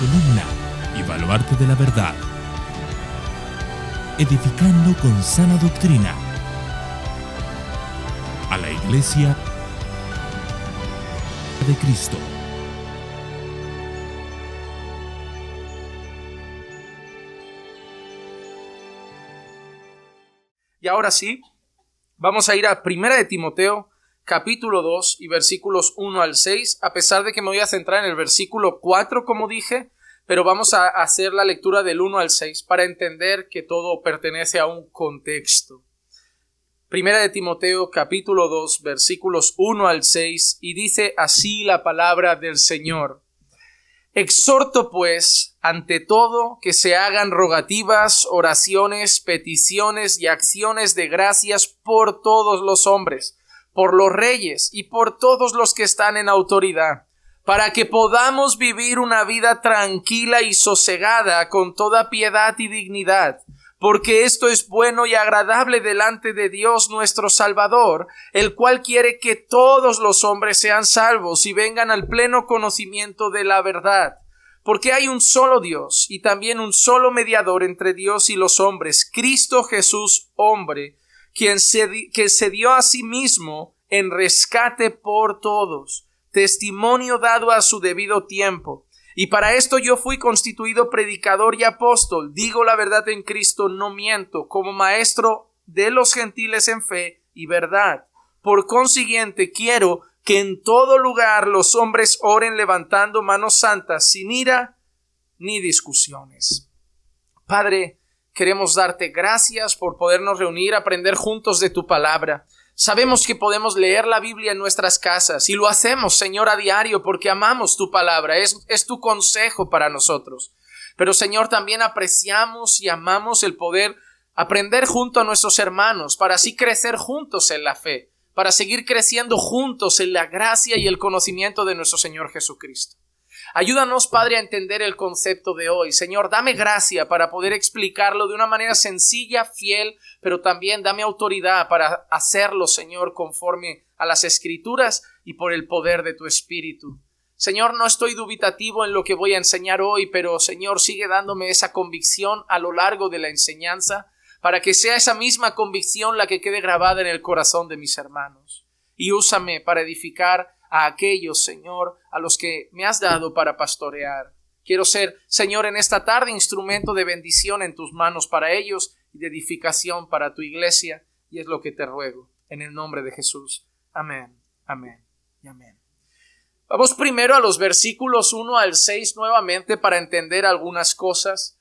columna y baluarte de la verdad, edificando con sana doctrina a la Iglesia de Cristo. Y ahora sí, vamos a ir a 1 de Timoteo, capítulo 2 y versículos 1 al 6, a pesar de que me voy a centrar en el versículo 4, como dije, pero vamos a hacer la lectura del 1 al 6 para entender que todo pertenece a un contexto. 1 de Timoteo, capítulo 2, versículos 1 al 6, y dice así la palabra del Señor. Exhorto, pues, ante todo, que se hagan rogativas, oraciones, peticiones y acciones de gracias por todos los hombres, por los reyes y por todos los que están en autoridad, para que podamos vivir una vida tranquila y sosegada con toda piedad y dignidad, porque esto es bueno y agradable delante de Dios nuestro Salvador, el cual quiere que todos los hombres sean salvos y vengan al pleno conocimiento de la verdad. Porque hay un solo Dios y también un solo mediador entre Dios y los hombres, Cristo Jesús, hombre, que se dio a sí mismo en rescate por todos, testimonio dado a su debido tiempo. Y para esto yo fui constituido predicador y apóstol, digo la verdad en Cristo, no miento, como maestro de los gentiles en fe y verdad. Por consiguiente, quiero que en todo lugar los hombres oren levantando manos santas, sin ira ni discusiones. Padre, queremos darte gracias por podernos reunir, aprender juntos de tu palabra. Sabemos que podemos leer la Biblia en nuestras casas y lo hacemos, Señor, a diario porque amamos tu palabra, es tu consejo para nosotros. Pero, Señor, también apreciamos y amamos el poder aprender junto a nuestros hermanos para así crecer juntos en la fe, para seguir creciendo juntos en la gracia y el conocimiento de nuestro Señor Jesucristo. Ayúdanos, Padre, a entender el concepto de hoy. Señor, dame gracia para poder explicarlo de una manera sencilla, fiel, pero también dame autoridad para hacerlo, Señor, conforme a las Escrituras y por el poder de tu Espíritu. Señor, no estoy dubitativo en lo que voy a enseñar hoy, pero, Señor, sigue dándome esa convicción a lo largo de la enseñanza, para que sea esa misma convicción la que quede grabada en el corazón de mis hermanos. Y úsame para edificar a aquellos, Señor, a los que me has dado para pastorear. Quiero ser, Señor, en esta tarde instrumento de bendición en tus manos para ellos y de edificación para tu iglesia, y es lo que te ruego, en el nombre de Jesús. Amén, amén y amén. Vamos primero a los versículos 1 al 6 nuevamente para entender algunas cosas.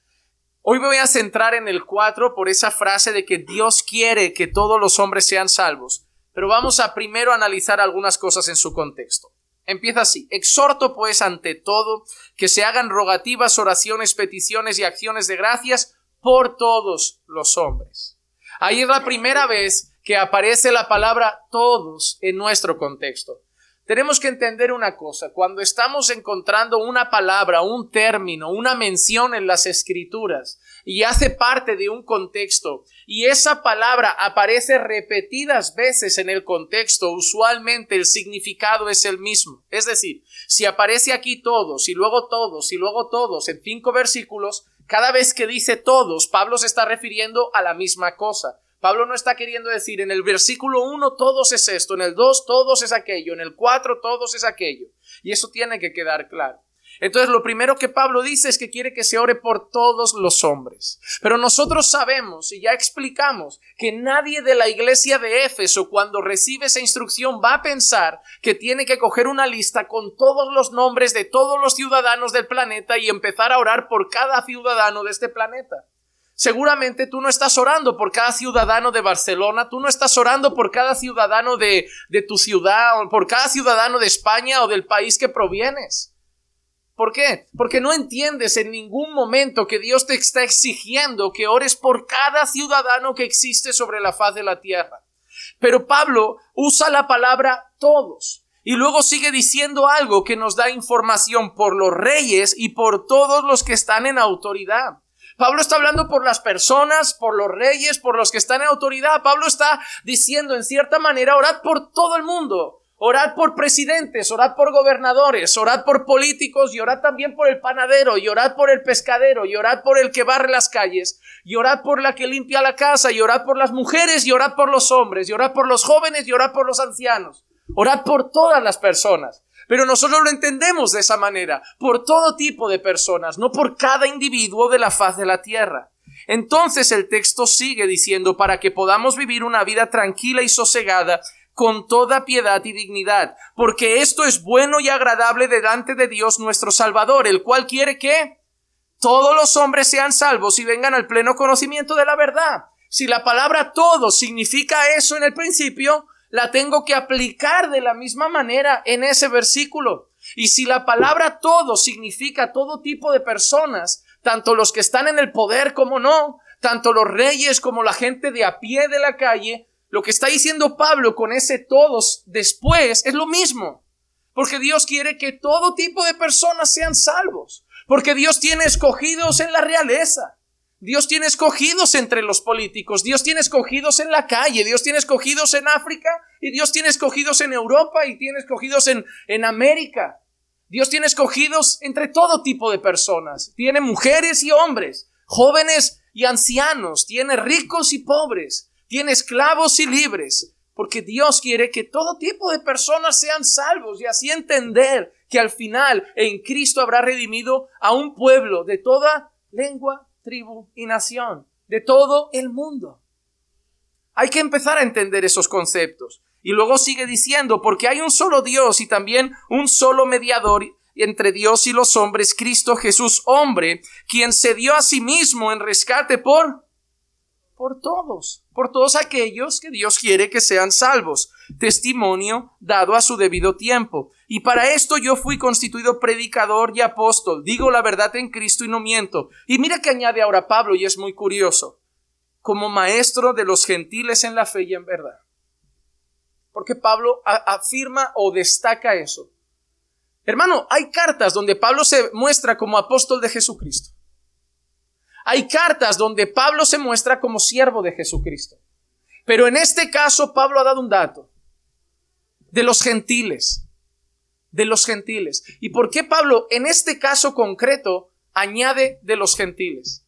Hoy me voy a centrar en el 4 por esa frase de que Dios quiere que todos los hombres sean salvos. Pero vamos a primero analizar algunas cosas en su contexto. Empieza así. Exhorto pues ante todo que se hagan rogativas, oraciones, peticiones y acciones de gracias por todos los hombres. Ahí es la primera vez que aparece la palabra todos en nuestro contexto. Tenemos que entender una cosa, cuando estamos encontrando una palabra, un término, una mención en las Escrituras y hace parte de un contexto y esa palabra aparece repetidas veces en el contexto, usualmente el significado es el mismo. Es decir, si aparece aquí todos y luego todos y luego todos en 5 versículos, cada vez que dice todos, Pablo se está refiriendo a la misma cosa. Pablo no está queriendo decir en el versículo 1 todos es esto, en el 2 todos es aquello, en el 4 todos es aquello. Y eso tiene que quedar claro. Entonces lo primero que Pablo dice es que quiere que se ore por todos los hombres. Pero nosotros sabemos y ya explicamos que nadie de la iglesia de Éfeso cuando recibe esa instrucción va a pensar que tiene que coger una lista con todos los nombres de todos los ciudadanos del planeta y empezar a orar por cada ciudadano de este planeta. Seguramente tú no estás orando por cada ciudadano de Barcelona, tú no estás orando por cada ciudadano de tu ciudad, o por cada ciudadano de España o del país que provienes. ¿Por qué? Porque no entiendes en ningún momento que Dios te está exigiendo que ores por cada ciudadano que existe sobre la faz de la tierra. Pero Pablo usa la palabra todos y luego sigue diciendo algo que nos da información por los reyes y por todos los que están en autoridad. Pablo está hablando por las personas, por los reyes, por los que están en autoridad. Pablo está diciendo en cierta manera, orad por todo el mundo. Orad por presidentes, orad por gobernadores, orad por políticos y orad también por el panadero y orad por el pescadero y orad por el que barre las calles y orad por la que limpia la casa y orad por las mujeres y orad por los hombres y orad por los jóvenes y orad por los ancianos. Orad por todas las personas. Pero nosotros lo entendemos de esa manera, por todo tipo de personas, no por cada individuo de la faz de la tierra. Entonces el texto sigue diciendo, para que podamos vivir una vida tranquila y sosegada, con toda piedad y dignidad, porque esto es bueno y agradable delante de Dios nuestro Salvador, el cual quiere que todos los hombres sean salvos y vengan al pleno conocimiento de la verdad. Si la palabra todo significa eso en el principio, la tengo que aplicar de la misma manera en ese versículo. Y si la palabra todo significa todo tipo de personas, tanto los que están en el poder como no, tanto los reyes como la gente de a pie de la calle, lo que está diciendo Pablo con ese todos después es lo mismo. Porque Dios quiere que todo tipo de personas sean salvos. Porque Dios tiene escogidos en la realeza. Dios tiene escogidos entre los políticos. Dios tiene escogidos en la calle. Dios tiene escogidos en África. Y Dios tiene escogidos en Europa. Y tiene escogidos en América. Dios tiene escogidos entre todo tipo de personas. Tiene mujeres y hombres, jóvenes y ancianos. Tiene ricos y pobres. Tiene esclavos y libres, porque Dios quiere que todo tipo de personas sean salvos y así entender que al final en Cristo habrá redimido a un pueblo de toda lengua, tribu y nación, de todo el mundo. Hay que empezar a entender esos conceptos. Y luego sigue diciendo, porque hay un solo Dios y también un solo mediador entre Dios y los hombres, Cristo Jesús, hombre, quien se dio a sí mismo en rescate por todos aquellos que Dios quiere que sean salvos, testimonio dado a su debido tiempo. Y para esto yo fui constituido predicador y apóstol, digo la verdad en Cristo y no miento. Y mira que añade ahora Pablo, y es muy curioso, como maestro de los gentiles en la fe y en verdad. Porque Pablo afirma o destaca eso. Hermano, hay cartas donde Pablo se muestra como apóstol de Jesucristo. Hay cartas donde Pablo se muestra como siervo de Jesucristo. Pero en este caso Pablo ha dado un dato. De los gentiles. De los gentiles. ¿Y por qué Pablo en este caso concreto añade de los gentiles?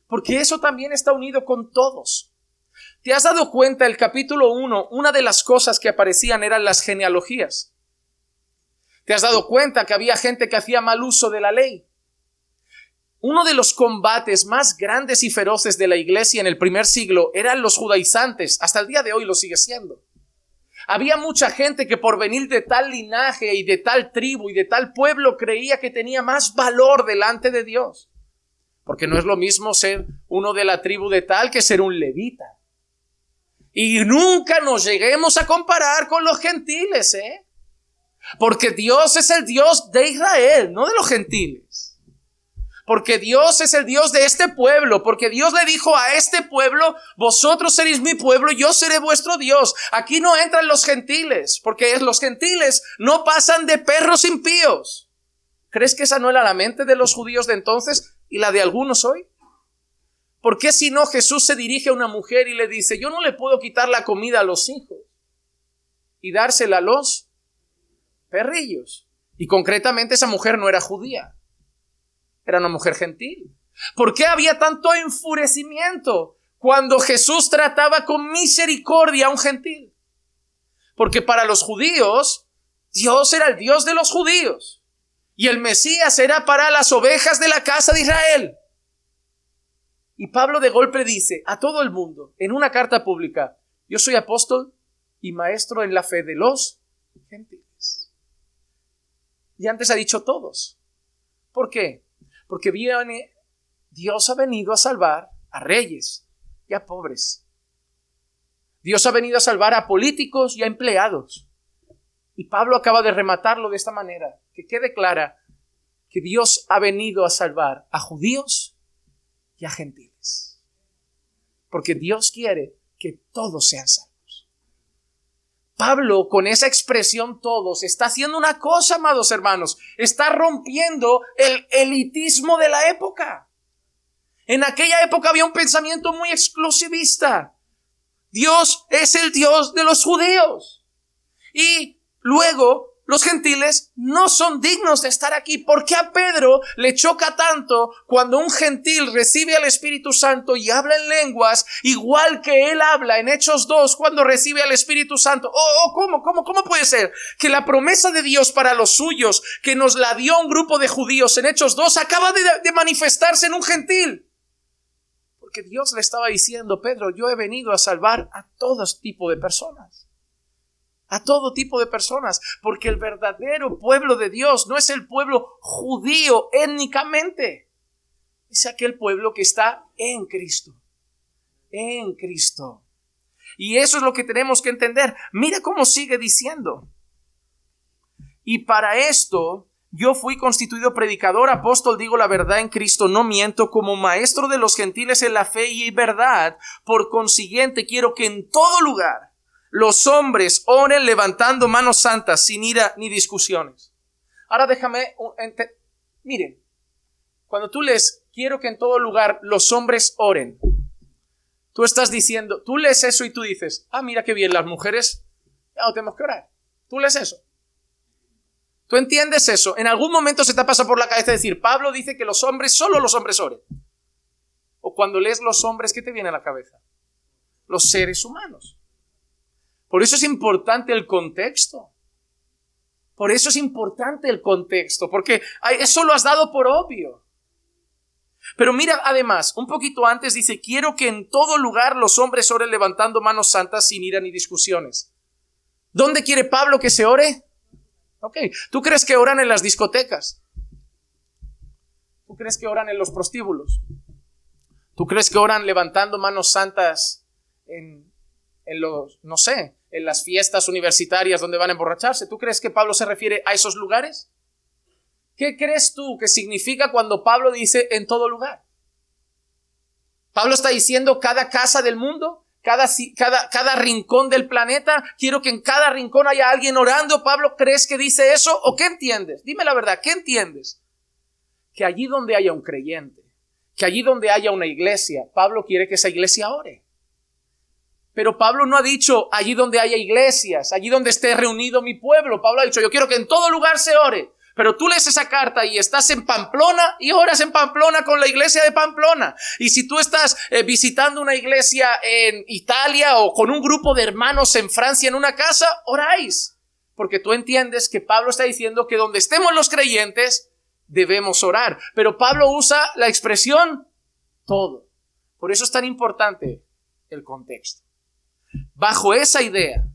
Porque eso también está unido con todos. ¿Te has dado cuenta? El capítulo 1, una de las cosas que aparecían eran las genealogías. ¿Te has dado cuenta que había gente que hacía mal uso de la ley? Uno de los combates más grandes y feroces de la iglesia en el primer siglo eran los judaizantes. Hasta el día de hoy lo sigue siendo. Había mucha gente que por venir de tal linaje y de tal tribu y de tal pueblo creía que tenía más valor delante de Dios. Porque no es lo mismo ser uno de la tribu de tal que ser un levita. Y nunca nos lleguemos a comparar con los gentiles, Porque Dios es el Dios de Israel, no de los gentiles. Porque Dios es el Dios de este pueblo, porque Dios le dijo a este pueblo, vosotros seréis mi pueblo, yo seré vuestro Dios. Aquí no entran los gentiles, porque los gentiles no pasan de perros impíos. ¿Crees que esa no era la mente de los judíos de entonces y la de algunos hoy? ¿Por qué si no Jesús se dirige a una mujer y le dice, yo no le puedo quitar la comida a los hijos y dársela a los perrillos? Y concretamente esa mujer no era judía. Era una mujer gentil. ¿Por qué había tanto enfurecimiento cuando Jesús trataba con misericordia a un gentil? Porque para los judíos, Dios era el Dios de los judíos. Y el Mesías era para las ovejas de la casa de Israel. Y Pablo de golpe dice a todo el mundo, en una carta pública, yo soy apóstol y maestro en la fe de los gentiles. Y antes ha dicho todos. ¿Por qué? Porque Dios ha venido a salvar a reyes y a pobres. Dios ha venido a salvar a políticos y a empleados. Y Pablo acaba de rematarlo de esta manera, que quede clara que Dios ha venido a salvar a judíos y a gentiles. Porque Dios quiere que todos sean salvos. Pablo, con esa expresión todos, está haciendo una cosa, amados hermanos. Está rompiendo el elitismo de la época. En aquella época había un pensamiento muy exclusivista. Dios es el Dios de los judíos. Y luego los gentiles no son dignos de estar aquí. ¿Por qué a Pedro le choca tanto cuando un gentil recibe al Espíritu Santo y habla en lenguas, igual que él habla en Hechos 2 cuando recibe al Espíritu Santo? ¿Cómo puede ser que la promesa de Dios para los suyos, que nos la dio un grupo de judíos en Hechos 2, acaba de manifestarse en un gentil? Porque Dios le estaba diciendo: Pedro, yo he venido a salvar a todo tipo de personas. A todo tipo de personas, porque el verdadero pueblo de Dios no es el pueblo judío étnicamente, es aquel pueblo que está en Cristo. En Cristo. Y eso es lo que tenemos que entender. Mira cómo sigue diciendo: y para esto yo fui constituido predicador, apóstol, digo la verdad en Cristo, no miento, como maestro de los gentiles en la fe y verdad. Por consiguiente, quiero que en todo lugar los hombres oren levantando manos santas, sin ira ni discusiones. Ahora miren, cuando tú lees, quiero que en todo lugar los hombres oren, tú estás diciendo, tú lees eso y tú dices: mira qué bien, las mujeres ya no tenemos que orar. Tú lees eso. Tú entiendes eso. En algún momento se te pasa por la cabeza decir: Pablo dice que los hombres, solo los hombres oren. O cuando lees los hombres, ¿qué te viene a la cabeza? Los seres humanos. Por eso es importante el contexto. Por eso es importante el contexto, porque eso lo has dado por obvio. Pero mira, además, un poquito antes dice: quiero que en todo lugar los hombres oren levantando manos santas, sin ira ni discusiones. ¿Dónde quiere Pablo que se ore? ¿Tú crees que oran en las discotecas? ¿Tú crees que oran en los prostíbulos? ¿Tú crees que oran levantando manos santas en las fiestas universitarias donde van a emborracharse? ¿Tú crees que Pablo se refiere a esos lugares? ¿Qué crees tú que significa cuando Pablo dice en todo lugar? ¿Pablo está diciendo cada casa del mundo? ¿Cada rincón del planeta? Quiero que en cada rincón haya alguien orando. ¿Pablo crees que dice eso? ¿O qué entiendes? Dime la verdad, ¿qué entiendes? Que allí donde haya un creyente, que allí donde haya una iglesia, Pablo quiere que esa iglesia ore. Pero Pablo no ha dicho allí donde haya iglesias, allí donde esté reunido mi pueblo. Pablo ha dicho: yo quiero que en todo lugar se ore. Pero tú lees esa carta y estás en Pamplona y oras en Pamplona con la iglesia de Pamplona. Y si tú estás visitando una iglesia en Italia o con un grupo de hermanos en Francia en una casa, oráis. Porque tú entiendes que Pablo está diciendo que donde estemos los creyentes debemos orar. Pero Pablo usa la expresión todo. Por eso es tan importante el contexto. Bajo esa idea,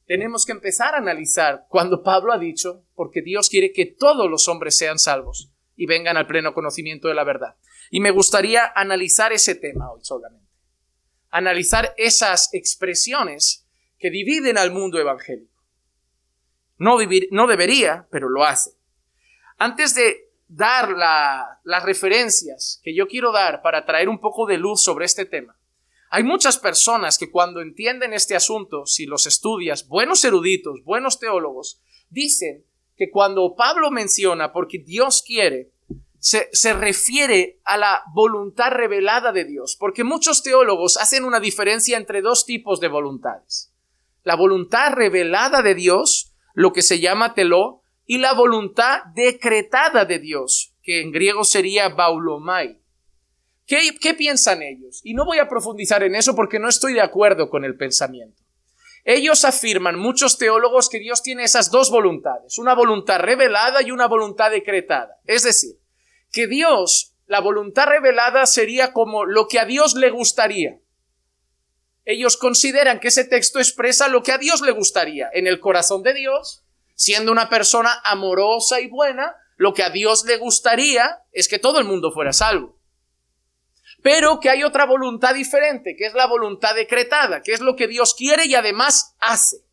tenemos que empezar a analizar cuando Pablo ha dicho: porque Dios quiere que todos los hombres sean salvos y vengan al pleno conocimiento de la verdad. Y me gustaría analizar ese tema hoy solamente. Analizar esas expresiones que dividen al mundo evangélico. No debería, pero lo hace. Antes de dar las referencias que yo quiero dar para traer un poco de luz sobre este tema, hay muchas personas que cuando entienden este asunto, si los estudias, buenos eruditos, buenos teólogos, dicen que cuando Pablo menciona porque Dios quiere, se refiere a la voluntad revelada de Dios, porque muchos teólogos hacen una diferencia entre dos tipos de voluntades. La voluntad revelada de Dios, lo que se llama teló, y la voluntad decretada de Dios, que en griego sería baulomai. ¿Qué piensan ellos? Y no voy a profundizar en eso porque no estoy de acuerdo con el pensamiento. Ellos afirman, muchos teólogos, que Dios tiene esas dos voluntades, una voluntad revelada y una voluntad decretada. Es decir, que Dios, la voluntad revelada sería como lo que a Dios le gustaría. Ellos consideran que ese texto expresa lo que a Dios le gustaría. En el corazón de Dios, siendo una persona amorosa y buena, lo que a Dios le gustaría es que todo el mundo fuera salvo. Pero que hay otra voluntad diferente, que es la voluntad decretada, que es lo que Dios quiere y además hace.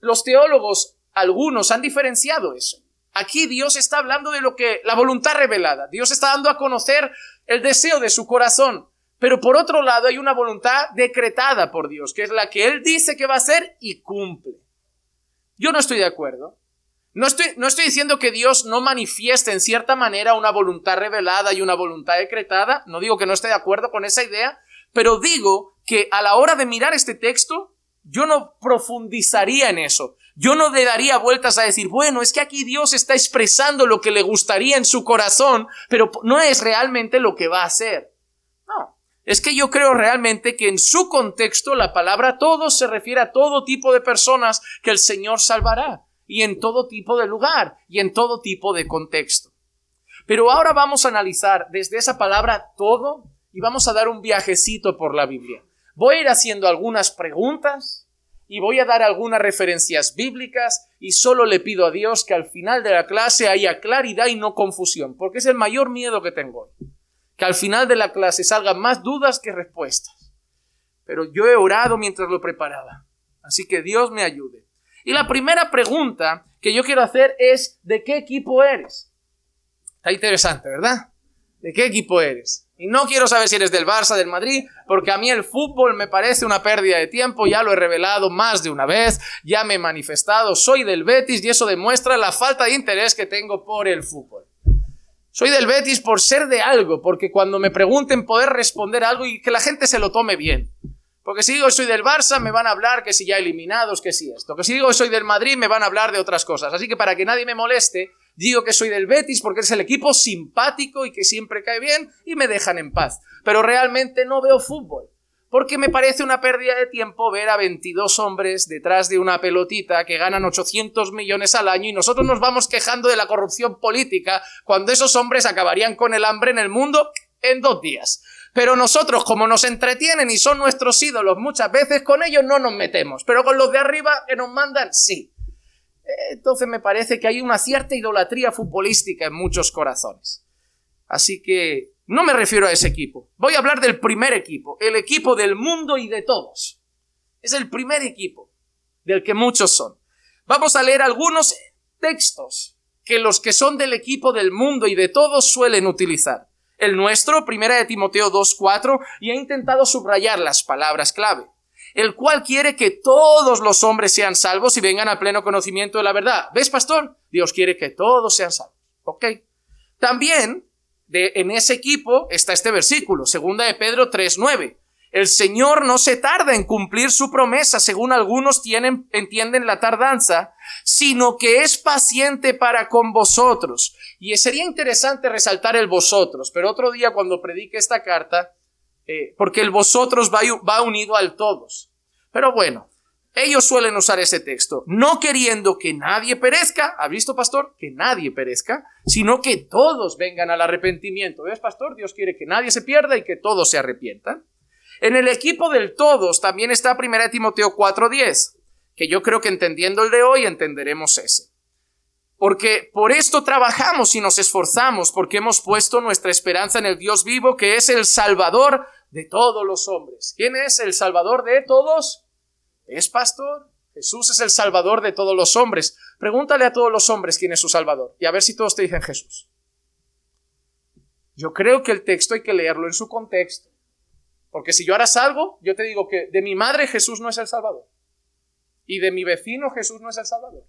Los teólogos, algunos, han diferenciado eso. Aquí Dios está hablando de la voluntad revelada. Dios está dando a conocer el deseo de su corazón. Pero por otro lado hay una voluntad decretada por Dios, que es la que Él dice que va a hacer y cumple. Yo no estoy de acuerdo. No estoy diciendo que Dios no manifieste en cierta manera una voluntad revelada y una voluntad decretada. No digo que no esté de acuerdo con esa idea, pero digo que a la hora de mirar este texto, yo no profundizaría en eso. Yo no le daría vueltas a decir, bueno, es que aquí Dios está expresando lo que le gustaría en su corazón, pero no es realmente lo que va a hacer. No, es que yo creo realmente que en su contexto la palabra todos se refiere a todo tipo de personas que el Señor salvará, y en todo tipo de lugar, y en todo tipo de contexto. Pero ahora vamos a analizar desde esa palabra todo y vamos a dar un viajecito por la Biblia. Voy a ir haciendo algunas preguntas y voy a dar algunas referencias bíblicas y solo le pido a Dios que al final de la clase haya claridad y no confusión, porque es el mayor miedo que tengo hoy. Que al final de la clase salgan más dudas que respuestas. Pero yo he orado mientras lo preparaba, así que Dios me ayude. Y la primera pregunta que yo quiero hacer es, ¿de qué equipo eres? Está interesante, ¿verdad? ¿De qué equipo eres? Y no quiero saber si eres del Barça, del Madrid, porque a mí el fútbol me parece una pérdida de tiempo, ya lo he revelado más de una vez, ya me he manifestado, soy del Betis y eso demuestra la falta de interés que tengo por el fútbol. Soy del Betis por ser de algo, porque cuando me pregunten poder responder algo y que la gente se lo tome bien. Porque si digo soy del Barça me van a hablar que si ya eliminados, que si esto. Que si digo soy del Madrid me van a hablar de otras cosas. Así que para que nadie me moleste, digo que soy del Betis porque es el equipo simpático y que siempre cae bien y me dejan en paz. Pero realmente no veo fútbol. Porque me parece una pérdida de tiempo ver a 22 hombres detrás de una pelotita que ganan 800 millones al año y nosotros nos vamos quejando de la corrupción política cuando esos hombres acabarían con el hambre en el mundo en 2 días. Pero nosotros, como nos entretienen y son nuestros ídolos, muchas veces con ellos no nos metemos, pero con los de arriba que nos mandan, sí. Entonces me parece que hay una cierta idolatría futbolística en muchos corazones. Así que no me refiero a ese equipo. Voy a hablar del primer equipo, el equipo del mundo y de todos. Es el primer equipo del que muchos son. Vamos a leer algunos textos que los que son del equipo del mundo y de todos suelen utilizar. El nuestro, 1 Timoteo 2:4, y he intentado subrayar las palabras clave. El cual quiere que todos los hombres sean salvos y vengan al pleno conocimiento de la verdad. ¿Ves, pastor? Dios quiere que todos sean salvos. ¿Ok? También, en ese equipo está este versículo, 2 de Pedro 3:9. El Señor no se tarda en cumplir su promesa, según algunos entienden la tardanza, sino que es paciente para con vosotros. Y sería interesante resaltar el vosotros, pero otro día cuando predique esta carta, porque el vosotros va unido al todos. Pero bueno, ellos suelen usar ese texto, no queriendo que nadie perezca, ¿ha visto, pastor? Que nadie perezca, sino que todos vengan al arrepentimiento. ¿Ves, pastor? Dios quiere que nadie se pierda y que todos se arrepientan. En el equipo del todos también está 1 Timoteo 4:10, que yo creo que entendiendo el de hoy entenderemos ese. Porque por esto trabajamos y nos esforzamos, porque hemos puesto nuestra esperanza en el Dios vivo, que es el Salvador de todos los hombres. ¿Quién es el Salvador de todos? ¿Es, pastor? Jesús es el Salvador de todos los hombres. Pregúntale a todos los hombres quién es su Salvador y a ver si todos te dicen Jesús. Yo creo que el texto hay que leerlo en su contexto. Porque si yo ahora salgo, yo te digo que de mi madre Jesús no es el Salvador. Y de mi vecino Jesús no es el Salvador.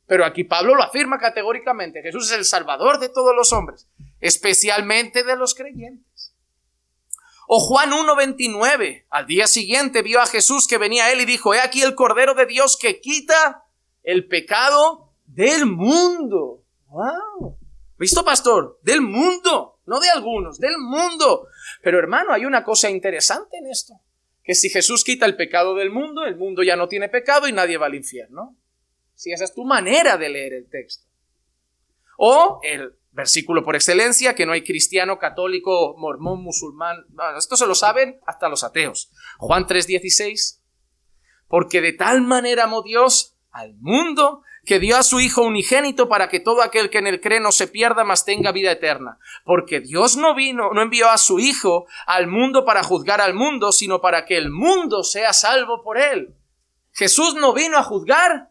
Pero aquí Pablo lo afirma categóricamente. Jesús es el Salvador de todos los hombres, especialmente de los creyentes. O Juan 1:29. Al día siguiente vio a Jesús que venía a él y dijo, he aquí el Cordero de Dios que quita el pecado del mundo. ¡Wow! ¿Visto, pastor? Del mundo. No de algunos, del mundo. Pero hermano, hay una cosa interesante en esto. Que si Jesús quita el pecado del mundo, el mundo ya no tiene pecado y nadie va al infierno. Si esa es tu manera de leer el texto. O el versículo por excelencia, que no hay cristiano, católico, mormón, musulmán. No, esto se lo saben hasta los ateos. Juan 3:16. Porque de tal manera amó Dios al mundo que dio a su Hijo unigénito para que todo aquel que en él cree no se pierda, mas tenga vida eterna. Porque Dios no envió a su Hijo al mundo para juzgar al mundo, sino para que el mundo sea salvo por él. Jesús no vino a juzgar,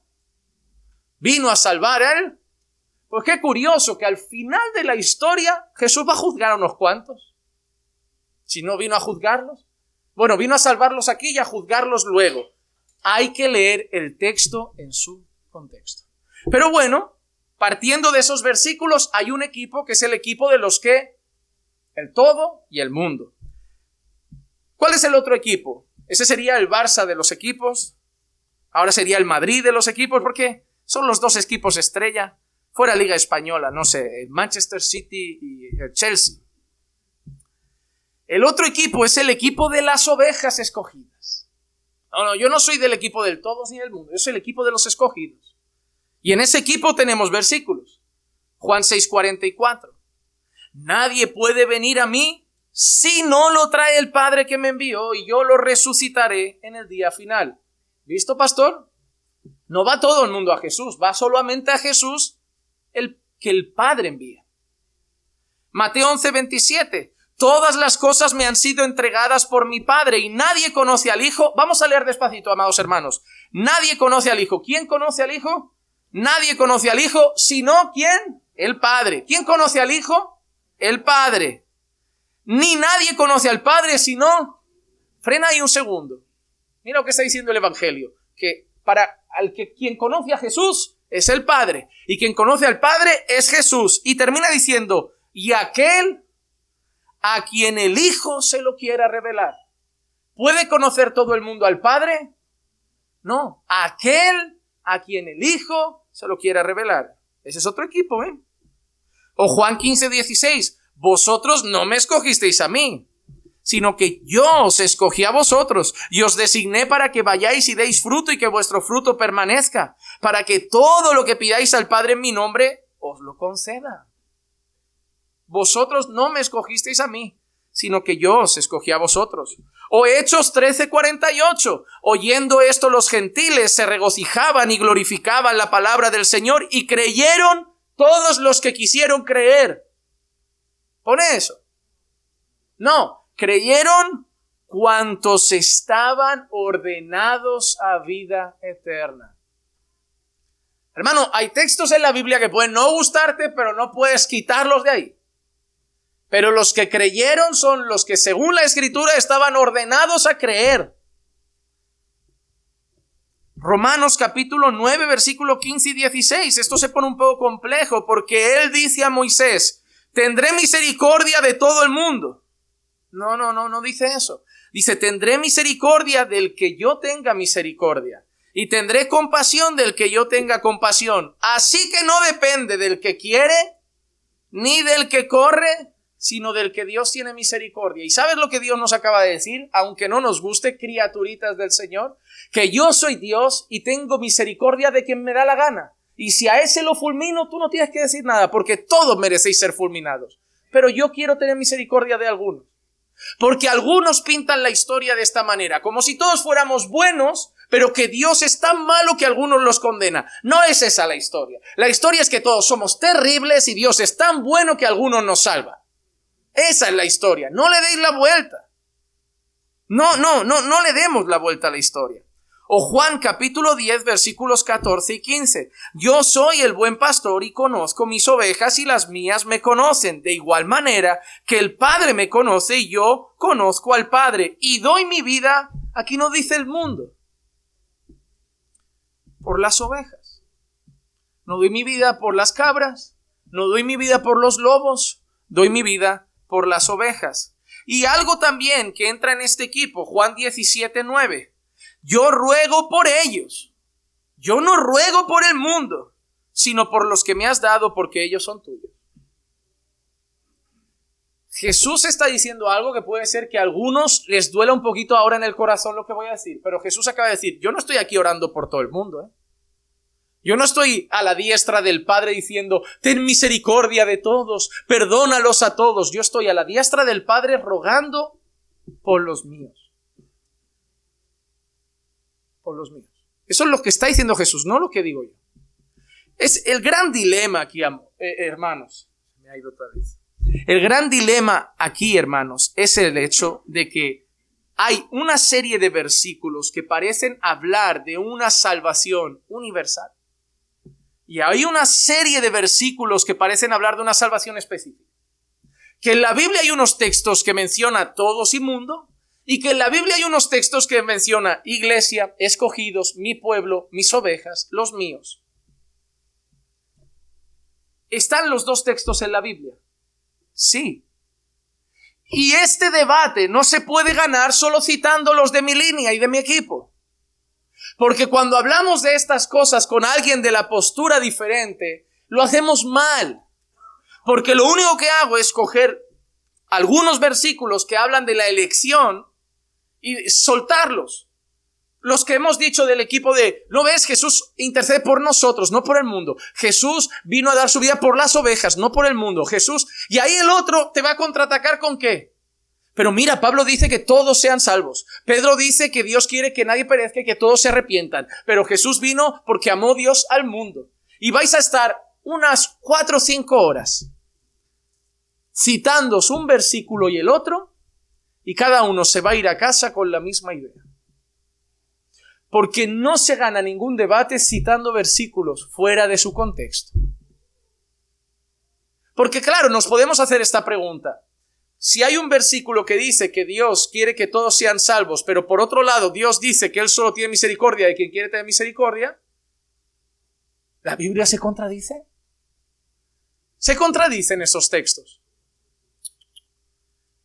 vino a salvar a él. Pues qué curioso que al final de la historia Jesús va a juzgar a unos cuantos. Si no vino a juzgarlos. Bueno, vino a salvarlos aquí y a juzgarlos luego. Hay que leer el texto en su contexto. Pero bueno, partiendo de esos versículos, hay un equipo que es el equipo de los que el todo y el mundo. ¿Cuál es el otro equipo? Ese sería el Barça de los equipos. Ahora sería el Madrid de los equipos porque son los dos equipos estrella. Fuera Liga Española, no sé, el Manchester City y el Chelsea. El otro equipo es el equipo de las ovejas escogidas. No, yo no soy del equipo del todos ni del mundo, yo soy el equipo de los escogidos. Y en ese equipo tenemos versículos. Juan 6:44. Nadie puede venir a mí si no lo trae el Padre que me envió, y yo lo resucitaré en el día final. ¿Listo, pastor? No va todo el mundo a Jesús, va solamente a Jesús que el Padre envía. Mateo 11:27. Todas las cosas me han sido entregadas por mi Padre y nadie conoce al Hijo. Vamos a leer despacito, amados hermanos. Nadie conoce al Hijo. ¿Quién conoce al Hijo? Nadie conoce al Hijo, sino ¿quién? El Padre. ¿Quién conoce al Hijo? El Padre. Ni nadie conoce al Padre, sino... Frena ahí un segundo. Mira lo que está diciendo el Evangelio. Que quien conoce a Jesús es el Padre. Y quien conoce al Padre es Jesús. Y termina diciendo, y aquel a quien el Hijo se lo quiera revelar. ¿Puede conocer todo el mundo al Padre? No. Aquel a quien el Hijo se lo quiera revelar. Ese es otro equipo, ¿eh? O Juan 15:16. Vosotros no me escogisteis a mí, sino que yo os escogí a vosotros y os designé para que vayáis y deis fruto y que vuestro fruto permanezca, para que todo lo que pidáis al Padre en mi nombre os lo conceda. Vosotros no me escogisteis a mí, sino que yo os escogí a vosotros. O Hechos 13:48. Oyendo esto los gentiles se regocijaban y glorificaban la palabra del Señor y creyeron todos los que quisieron creer. Pone eso. No, creyeron cuantos estaban ordenados a vida eterna. Hermano, hay textos en la Biblia que pueden no gustarte, pero no puedes quitarlos de ahí. Pero los que creyeron son los que según la Escritura estaban ordenados a creer. Romanos capítulo 9, versículo 15 y 16. Esto se pone un poco complejo porque él dice a Moisés, tendré misericordia de todo el mundo. No dice eso. Dice, tendré misericordia del que yo tenga misericordia. Y tendré compasión del que yo tenga compasión. Así que no depende del que quiere, ni del que corre, sino del que Dios tiene misericordia. ¿Y sabes lo que Dios nos acaba de decir? Aunque no nos guste, criaturitas del Señor, que yo soy Dios y tengo misericordia de quien me da la gana. Y si a ese lo fulmino, tú no tienes que decir nada, porque todos merecéis ser fulminados. Pero yo quiero tener misericordia de algunos. Porque algunos pintan la historia de esta manera, como si todos fuéramos buenos, pero que Dios es tan malo que algunos los condena. No es esa la historia. La historia es que todos somos terribles y Dios es tan bueno que algunos nos salva. Esa es la historia. No le deis la vuelta. No le demos la vuelta a la historia. O Juan capítulo 10 versículos 14 y 15. Yo soy el buen pastor y conozco mis ovejas y las mías me conocen. De igual manera que el Padre me conoce y yo conozco al Padre. Y doy mi vida, aquí no dice el mundo, por las ovejas. No doy mi vida por las cabras. No doy mi vida por los lobos. Doy mi vida por las ovejas. Y algo también que entra en este equipo, Juan 17:9. Yo ruego por ellos. Yo no ruego por el mundo, sino por los que me has dado, porque ellos son tuyos. Jesús está diciendo algo que puede ser que a algunos les duela un poquito ahora en el corazón lo que voy a decir, pero Jesús acaba de decir, yo no estoy aquí orando por todo el mundo, Yo no estoy a la diestra del Padre diciendo, ten misericordia de todos, perdónalos a todos. Yo estoy a la diestra del Padre rogando por los míos. Por los míos. Eso es lo que está diciendo Jesús, no lo que digo yo. Es el gran dilema aquí, hermanos. Me ha ido otra vez. El gran dilema aquí, hermanos, es el hecho de que hay una serie de versículos que parecen hablar de una salvación universal. Y hay una serie de versículos que parecen hablar de una salvación específica. Que en la Biblia hay unos textos que menciona todos y mundo, y que en la Biblia hay unos textos que menciona iglesia, escogidos, mi pueblo, mis ovejas, los míos. ¿Están los dos textos en la Biblia? Sí. Y este debate no se puede ganar solo citando los de mi línea y de mi equipo. Porque cuando hablamos de estas cosas con alguien de la postura diferente, lo hacemos mal. Porque lo único que hago es coger algunos versículos que hablan de la elección y soltarlos. Los que hemos dicho del equipo de, ¿no ves? Jesús intercede por nosotros, no por el mundo. Jesús vino a dar su vida por las ovejas, no por el mundo. Jesús, y ahí el otro te va a contraatacar ¿con qué? Pero mira, Pablo dice que todos sean salvos. Pedro dice que Dios quiere que nadie perezca y que todos se arrepientan. Pero Jesús vino porque amó Dios al mundo. Y vais a estar unas 4 o 5 horas citándoos un versículo y el otro, y cada uno se va a ir a casa con la misma idea. Porque no se gana ningún debate citando versículos fuera de su contexto. Porque claro, nos podemos hacer esta pregunta. Si hay un versículo que dice que Dios quiere que todos sean salvos, pero por otro lado Dios dice que Él solo tiene misericordia de quien quiere tener misericordia, ¿la Biblia se contradice? Se contradicen esos textos.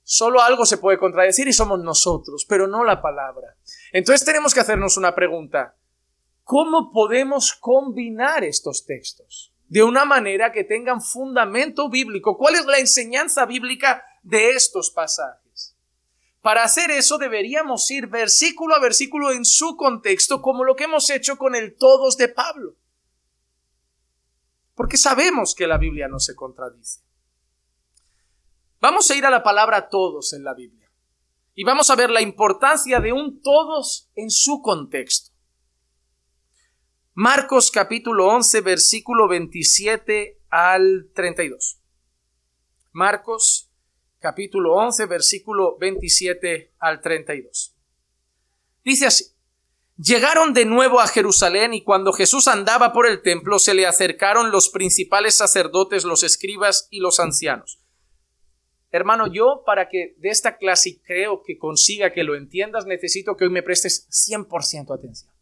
Solo algo se puede contradecir y somos nosotros, pero no la palabra. Entonces tenemos que hacernos una pregunta. ¿Cómo podemos combinar estos textos de una manera que tengan fundamento bíblico? ¿Cuál es la enseñanza bíblica de estos pasajes? Para hacer eso deberíamos ir versículo a versículo en su contexto, como lo que hemos hecho con el todos de Pablo. Porque sabemos que la Biblia no se contradice. Vamos a ir a la palabra todos en la Biblia y vamos a ver la importancia de un todos en su contexto. Marcos capítulo 11, versículo 27 al 32. Marcos capítulo 11, versículo 27 al 32. Dice así: Llegaron de nuevo a Jerusalén y cuando Jesús andaba por el templo se le acercaron los principales sacerdotes, los escribas y los ancianos. Hermano, yo para que de esta clase creo que consiga que lo entiendas, necesito que hoy me prestes 100% atención.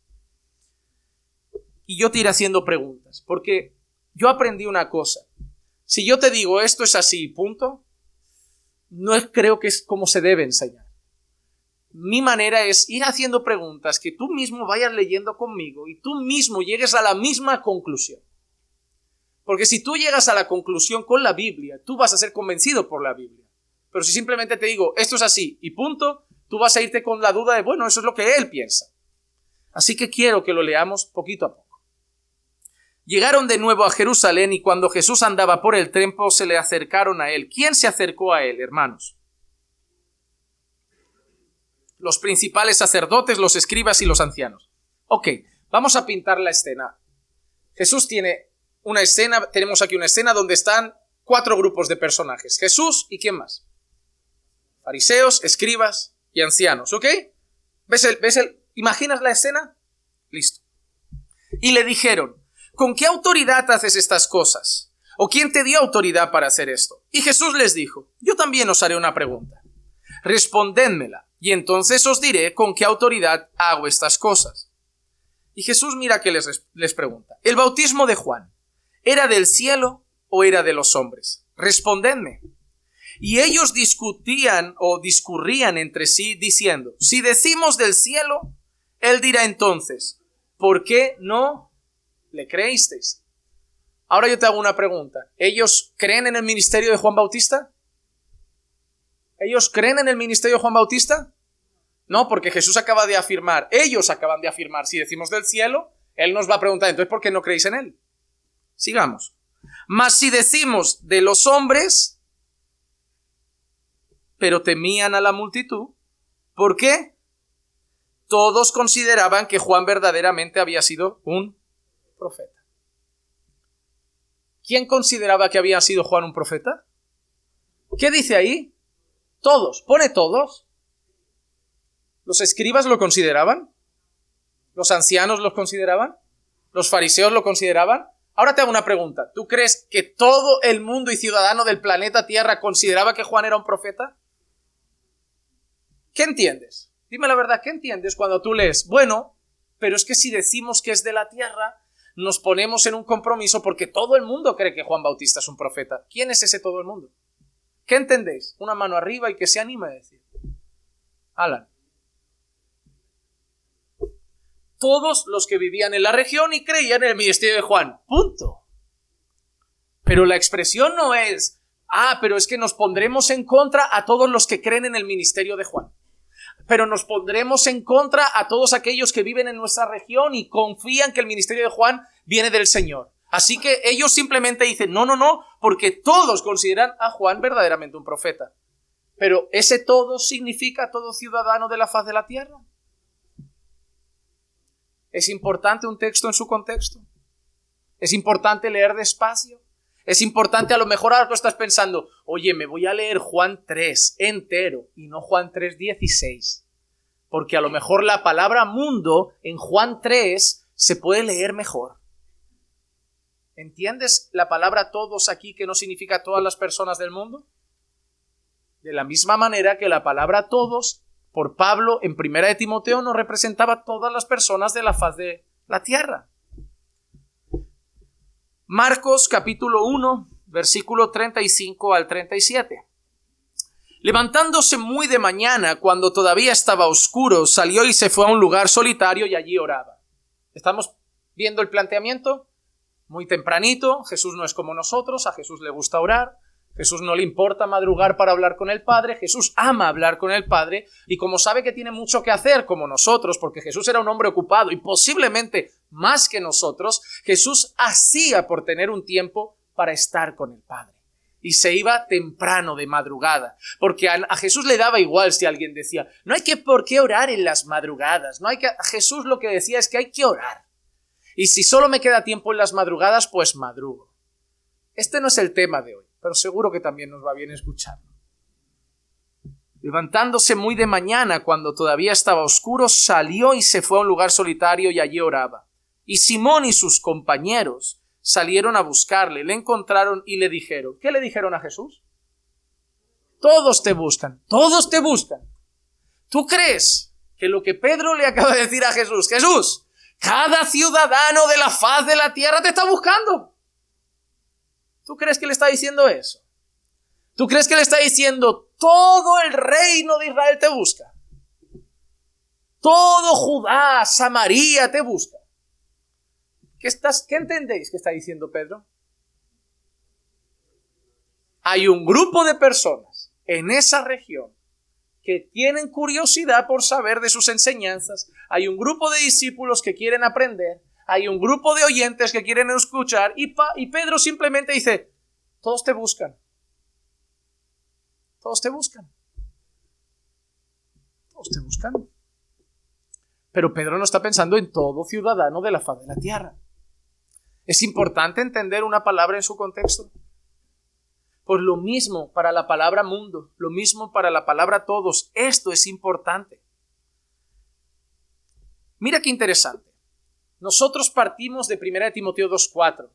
Y yo te iré haciendo preguntas, porque yo aprendí una cosa. Si yo te digo esto es así, punto, creo que es como se debe enseñar. Mi manera es ir haciendo preguntas que tú mismo vayas leyendo conmigo y tú mismo llegues a la misma conclusión. Porque si tú llegas a la conclusión con la Biblia, tú vas a ser convencido por la Biblia. Pero si simplemente te digo, esto es así y punto, tú vas a irte con la duda de, bueno, eso es lo que él piensa. Así que quiero que lo leamos poquito a poco. Llegaron de nuevo a Jerusalén y cuando Jesús andaba por el templo se le acercaron a él. ¿Quién se acercó a él, hermanos? Los principales sacerdotes, los escribas y los ancianos. Ok, vamos a pintar la escena. Jesús tiene una escena, tenemos aquí una escena donde están 4 grupos de personajes. Jesús y ¿quién más? Fariseos, escribas y ancianos, ¿ok? ¿Imaginas la escena? Listo. Y le dijeron, ¿con qué autoridad haces estas cosas? ¿O quién te dio autoridad para hacer esto? Y Jesús les dijo, yo también os haré una pregunta. Respondédmela, y entonces os diré con qué autoridad hago estas cosas. Y Jesús mira que les pregunta, ¿el bautismo de Juan era del cielo o era de los hombres? Respondedme. Y ellos discutían o discurrían entre sí diciendo, si decimos del cielo, él dirá entonces, ¿por qué no le creísteis? Ahora yo te hago una pregunta. ¿Ellos creen en el ministerio de Juan Bautista? ¿Ellos creen en el ministerio de Juan Bautista? No, porque Jesús acaba de afirmar, ellos acaban de afirmar, si decimos del cielo, él nos va a preguntar, entonces ¿por qué no creéis en él? Sigamos. Mas si decimos de los hombres, pero temían a la multitud. ¿Por qué? Todos consideraban que Juan verdaderamente había sido un profeta. ¿Quién consideraba que había sido Juan un profeta? ¿Qué dice ahí? Todos. ¿Pone todos? ¿Los escribas lo consideraban? ¿Los ancianos lo consideraban? ¿Los fariseos lo consideraban? Ahora te hago una pregunta. ¿Tú crees que todo el mundo y ciudadano del planeta Tierra consideraba que Juan era un profeta? ¿Qué entiendes? Dime la verdad, ¿qué entiendes cuando tú lees? Bueno, pero es que si decimos que es de la tierra, nos ponemos en un compromiso porque todo el mundo cree que Juan Bautista es un profeta. ¿Quién es ese todo el mundo? ¿Qué entendéis? Una mano arriba y que se anime a decir. Alan. todos los que vivían en la región y creían en el ministerio de Juan. Punto. Pero la expresión no es, pero es que nos pondremos en contra a todos los que creen en el ministerio de Juan. Pero nos pondremos en contra a todos aquellos que viven en nuestra región y confían que el ministerio de Juan viene del Señor. Así que ellos simplemente dicen, no, porque todos consideran a Juan verdaderamente un profeta. Pero ¿ese todo significa todo ciudadano de la faz de la tierra? ¿Es importante un texto en su contexto? ¿Es importante leer despacio? Es importante, a lo mejor ahora tú estás pensando, oye, me voy a leer Juan 3 entero y no Juan 3:16. Porque a lo mejor la palabra mundo en Juan 3 se puede leer mejor. ¿Entiendes la palabra todos aquí que no significa todas las personas del mundo? De la misma manera que la palabra todos, por Pablo en 1 de Timoteo, no representaba todas las personas de la faz de la tierra. Marcos capítulo 1, versículo 35 al 37. Levantándose muy de mañana, cuando todavía estaba oscuro, salió y se fue a un lugar solitario y allí oraba. ¿Estamos viendo el planteamiento? Muy tempranito, Jesús no es como nosotros, a Jesús le gusta orar, Jesús no le importa madrugar para hablar con el Padre, Jesús ama hablar con el Padre y como sabe que tiene mucho que hacer como nosotros, porque Jesús era un hombre ocupado y posiblemente más que nosotros, Jesús hacía por tener un tiempo para estar con el Padre. Y se iba temprano de madrugada, porque a Jesús le daba igual si alguien decía, no hay por qué orar en las madrugadas, a Jesús lo que decía es que hay que orar. Y si solo me queda tiempo en las madrugadas, pues madrugo. Este no es el tema de hoy, pero seguro que también nos va bien escucharlo. Levantándose muy de mañana, cuando todavía estaba oscuro, salió y se fue a un lugar solitario y allí oraba. Y Simón y sus compañeros salieron a buscarle, le encontraron y le dijeron. ¿Qué le dijeron a Jesús? Todos te buscan, todos te buscan. ¿Tú crees que lo que Pedro le acaba de decir a Jesús, Jesús, cada ciudadano de la faz de la tierra te está buscando? ¿Tú crees que le está diciendo eso? ¿Tú crees que le está diciendo todo el reino de Israel te busca? Todo Judá, Samaria te busca. ¿Qué entendéis que está diciendo Pedro? Hay un grupo de personas en esa región que tienen curiosidad por saber de sus enseñanzas. Hay un grupo de discípulos que quieren aprender. Hay un grupo de oyentes que quieren escuchar. Y Pedro simplemente dice, todos te buscan. Todos te buscan. Todos te buscan. Pero Pedro no está pensando en todo ciudadano de la faz de la tierra. ¿Es importante entender una palabra en su contexto? Pues lo mismo para la palabra mundo, lo mismo para la palabra todos. Esto es importante. Mira qué interesante. Nosotros partimos de 1 de Timoteo 2:4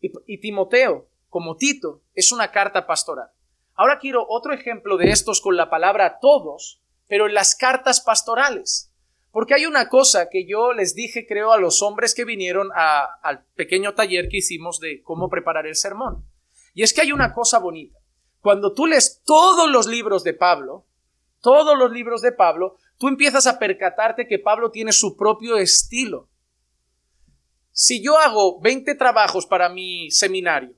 y Timoteo, como Tito, es una carta pastoral. Ahora quiero otro ejemplo de estos con la palabra todos, pero en las cartas pastorales. Porque hay una cosa que yo les dije, creo, a los hombres que vinieron al pequeño taller que hicimos de cómo preparar el sermón. Y es que hay una cosa bonita. Cuando tú lees todos los libros de Pablo, tú empiezas a percatarte que Pablo tiene su propio estilo. Si yo hago 20 trabajos para mi seminario,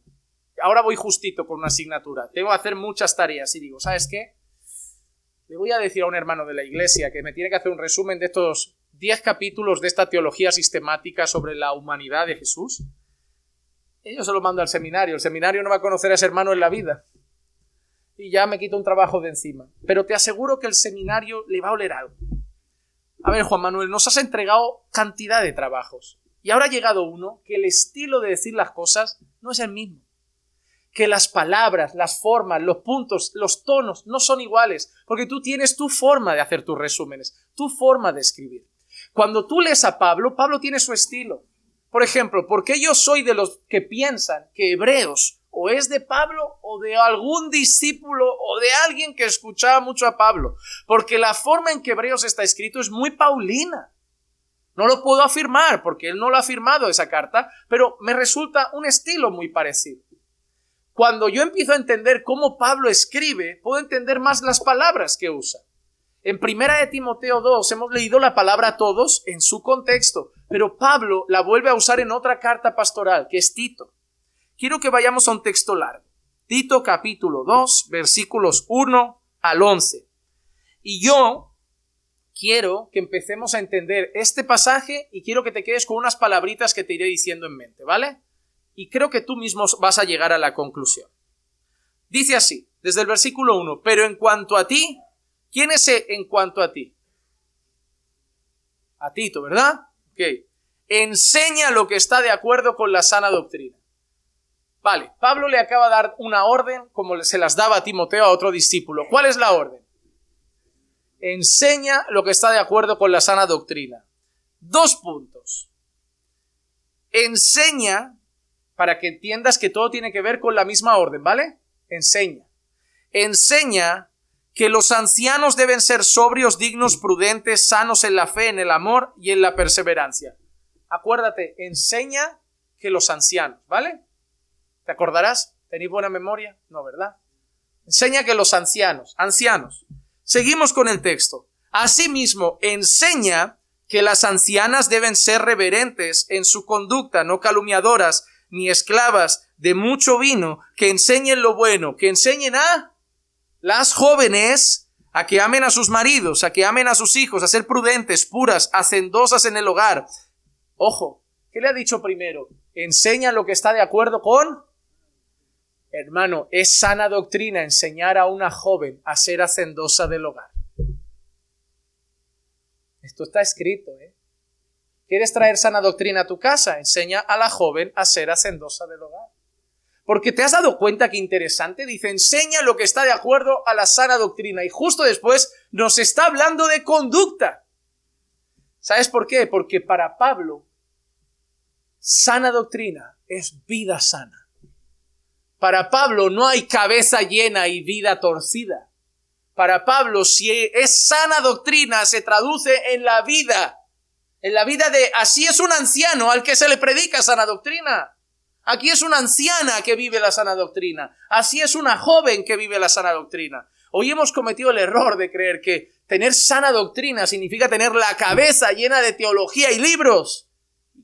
ahora voy justito con una asignatura, tengo que hacer muchas tareas y digo, ¿sabes qué? Le voy a decir a un hermano de la iglesia que me tiene que hacer un resumen de estos 10 capítulos de esta teología sistemática sobre la humanidad de Jesús. Y yo se lo mando al seminario. El seminario no va a conocer a ese hermano en la vida. Y ya me quito un trabajo de encima. Pero te aseguro que el seminario le va a oler algo. A ver, Juan Manuel, nos has entregado cantidad de trabajos. Y ahora ha llegado uno que el estilo de decir las cosas no es el mismo. Que las palabras, las formas, los puntos, los tonos no son iguales, porque tú tienes tu forma de hacer tus resúmenes, tu forma de escribir. Cuando tú lees a Pablo, Pablo tiene su estilo. Por ejemplo, ¿por qué yo soy de los que piensan que Hebreos o es de Pablo o de algún discípulo o de alguien que escuchaba mucho a Pablo? Porque la forma en que Hebreos está escrito es muy paulina. No lo puedo afirmar porque él no lo ha firmado esa carta, pero me resulta un estilo muy parecido. Cuando yo empiezo a entender cómo Pablo escribe, puedo entender más las palabras que usa. En 1 Timoteo 2 hemos leído la palabra todos en su contexto, pero Pablo la vuelve a usar en otra carta pastoral, que es Tito. Quiero que vayamos a un texto largo. Tito capítulo 2, versículos 1 al 11. Y yo quiero que empecemos a entender este pasaje y quiero que te quedes con unas palabritas que te iré diciendo en mente, ¿vale? Y creo que tú mismo vas a llegar a la conclusión. Dice así, desde el versículo 1, pero en cuanto a ti, ¿quién es en cuanto a ti? A Tito, ¿verdad? Ok. Enseña lo que está de acuerdo con la sana doctrina. Vale, Pablo le acaba de dar una orden como se las daba a Timoteo a otro discípulo. ¿Cuál es la orden? Enseña lo que está de acuerdo con la sana doctrina. 2 puntos. Enseña, para que entiendas que todo tiene que ver con la misma orden, ¿vale? Enseña. Enseña que los ancianos deben ser sobrios, dignos, prudentes, sanos en la fe, en el amor y en la perseverancia. Acuérdate, enseña que los ancianos, ¿vale? ¿Te acordarás? ¿Tenéis buena memoria? No, ¿verdad? Enseña que los ancianos. Seguimos con el texto. Asimismo, enseña que las ancianas deben ser reverentes en su conducta, no calumniadoras, ni esclavas de mucho vino, que enseñen lo bueno, que enseñen a las jóvenes a que amen a sus maridos, a que amen a sus hijos, a ser prudentes, puras, hacendosas en el hogar. Ojo, ¿qué le ha dicho primero? Enseña lo que está de acuerdo con... Hermano, es sana doctrina enseñar a una joven a ser hacendosa del hogar. Esto está escrito, ¿eh? ¿Quieres traer sana doctrina a tu casa? Enseña a la joven a ser hacendosa del hogar. Porque te has dado cuenta que interesante, dice, enseña lo que está de acuerdo a la sana doctrina. Y justo después nos está hablando de conducta. ¿Sabes por qué? Porque para Pablo, sana doctrina es vida sana. Para Pablo no hay cabeza llena y vida torcida. Para Pablo, si es sana doctrina, se traduce en la vida de, así es un anciano al que se le predica sana doctrina. Aquí es una anciana que vive la sana doctrina. Así es una joven que vive la sana doctrina. Hoy hemos cometido el error de creer que tener sana doctrina significa tener la cabeza llena de teología y libros.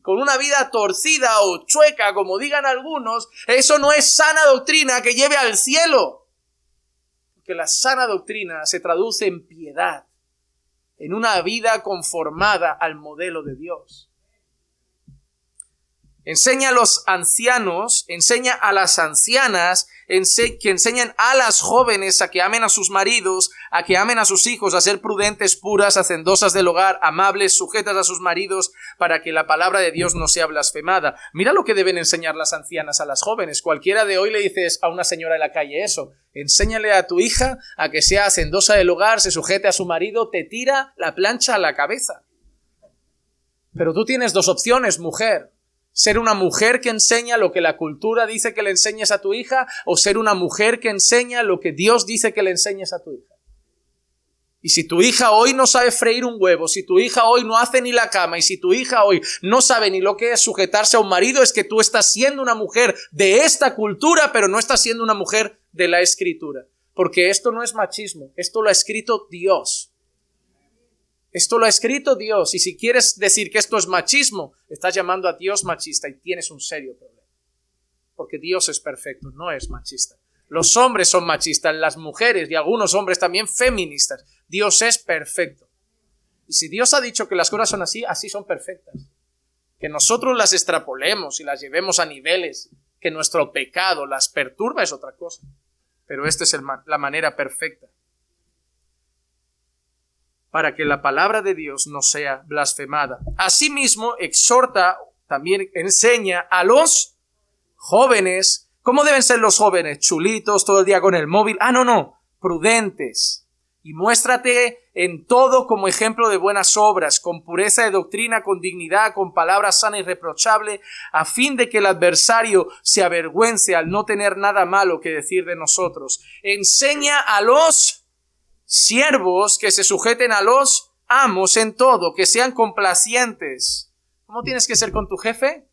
Con una vida torcida o chueca, como digan algunos, eso no es sana doctrina que lleve al cielo. Porque la sana doctrina se traduce en piedad, en una vida conformada al modelo de Dios. Enseña a los ancianos, enseña a las ancianas, que enseñen a las jóvenes a que amen a sus maridos, a que amen a sus hijos, a ser prudentes, puras, hacendosas del hogar, amables, sujetas a sus maridos, para que la palabra de Dios no sea blasfemada. Mira lo que deben enseñar las ancianas a las jóvenes. Cualquiera de hoy le dices a una señora en la calle eso. Enséñale a tu hija a que sea hacendosa del hogar, se sujete a su marido, te tira la plancha a la cabeza. Pero tú tienes 2 opciones, mujer. Ser una mujer que enseña lo que la cultura dice que le enseñes a tu hija, o ser una mujer que enseña lo que Dios dice que le enseñes a tu hija. Y si tu hija hoy no sabe freír un huevo, si tu hija hoy no hace ni la cama, y si tu hija hoy no sabe ni lo que es sujetarse a un marido, es que tú estás siendo una mujer de esta cultura, pero no estás siendo una mujer de la Escritura. Porque esto no es machismo, esto lo ha escrito Dios. Esto lo ha escrito Dios, y si quieres decir que esto es machismo, estás llamando a Dios machista y tienes un serio problema. Porque Dios es perfecto, no es machista. Los hombres son machistas, las mujeres y algunos hombres también feministas. Dios es perfecto. Y si Dios ha dicho que las cosas son así, así son perfectas. Que nosotros las extrapolemos y las llevemos a niveles que nuestro pecado las perturba es otra cosa. Pero esta es la manera perfecta para que la palabra de Dios no sea blasfemada. Asimismo, exhorta, también enseña a los jóvenes. ¿Cómo deben ser los jóvenes? Chulitos, todo el día con el móvil. No, prudentes. Y muéstrate en todo como ejemplo de buenas obras, con pureza de doctrina, con dignidad, con palabra sana y irreprochable, a fin de que el adversario se avergüence al no tener nada malo que decir de nosotros. Enseña a los siervos que se sujeten a los amos en todo, que sean complacientes. ¿Cómo tienes que ser con tu jefe?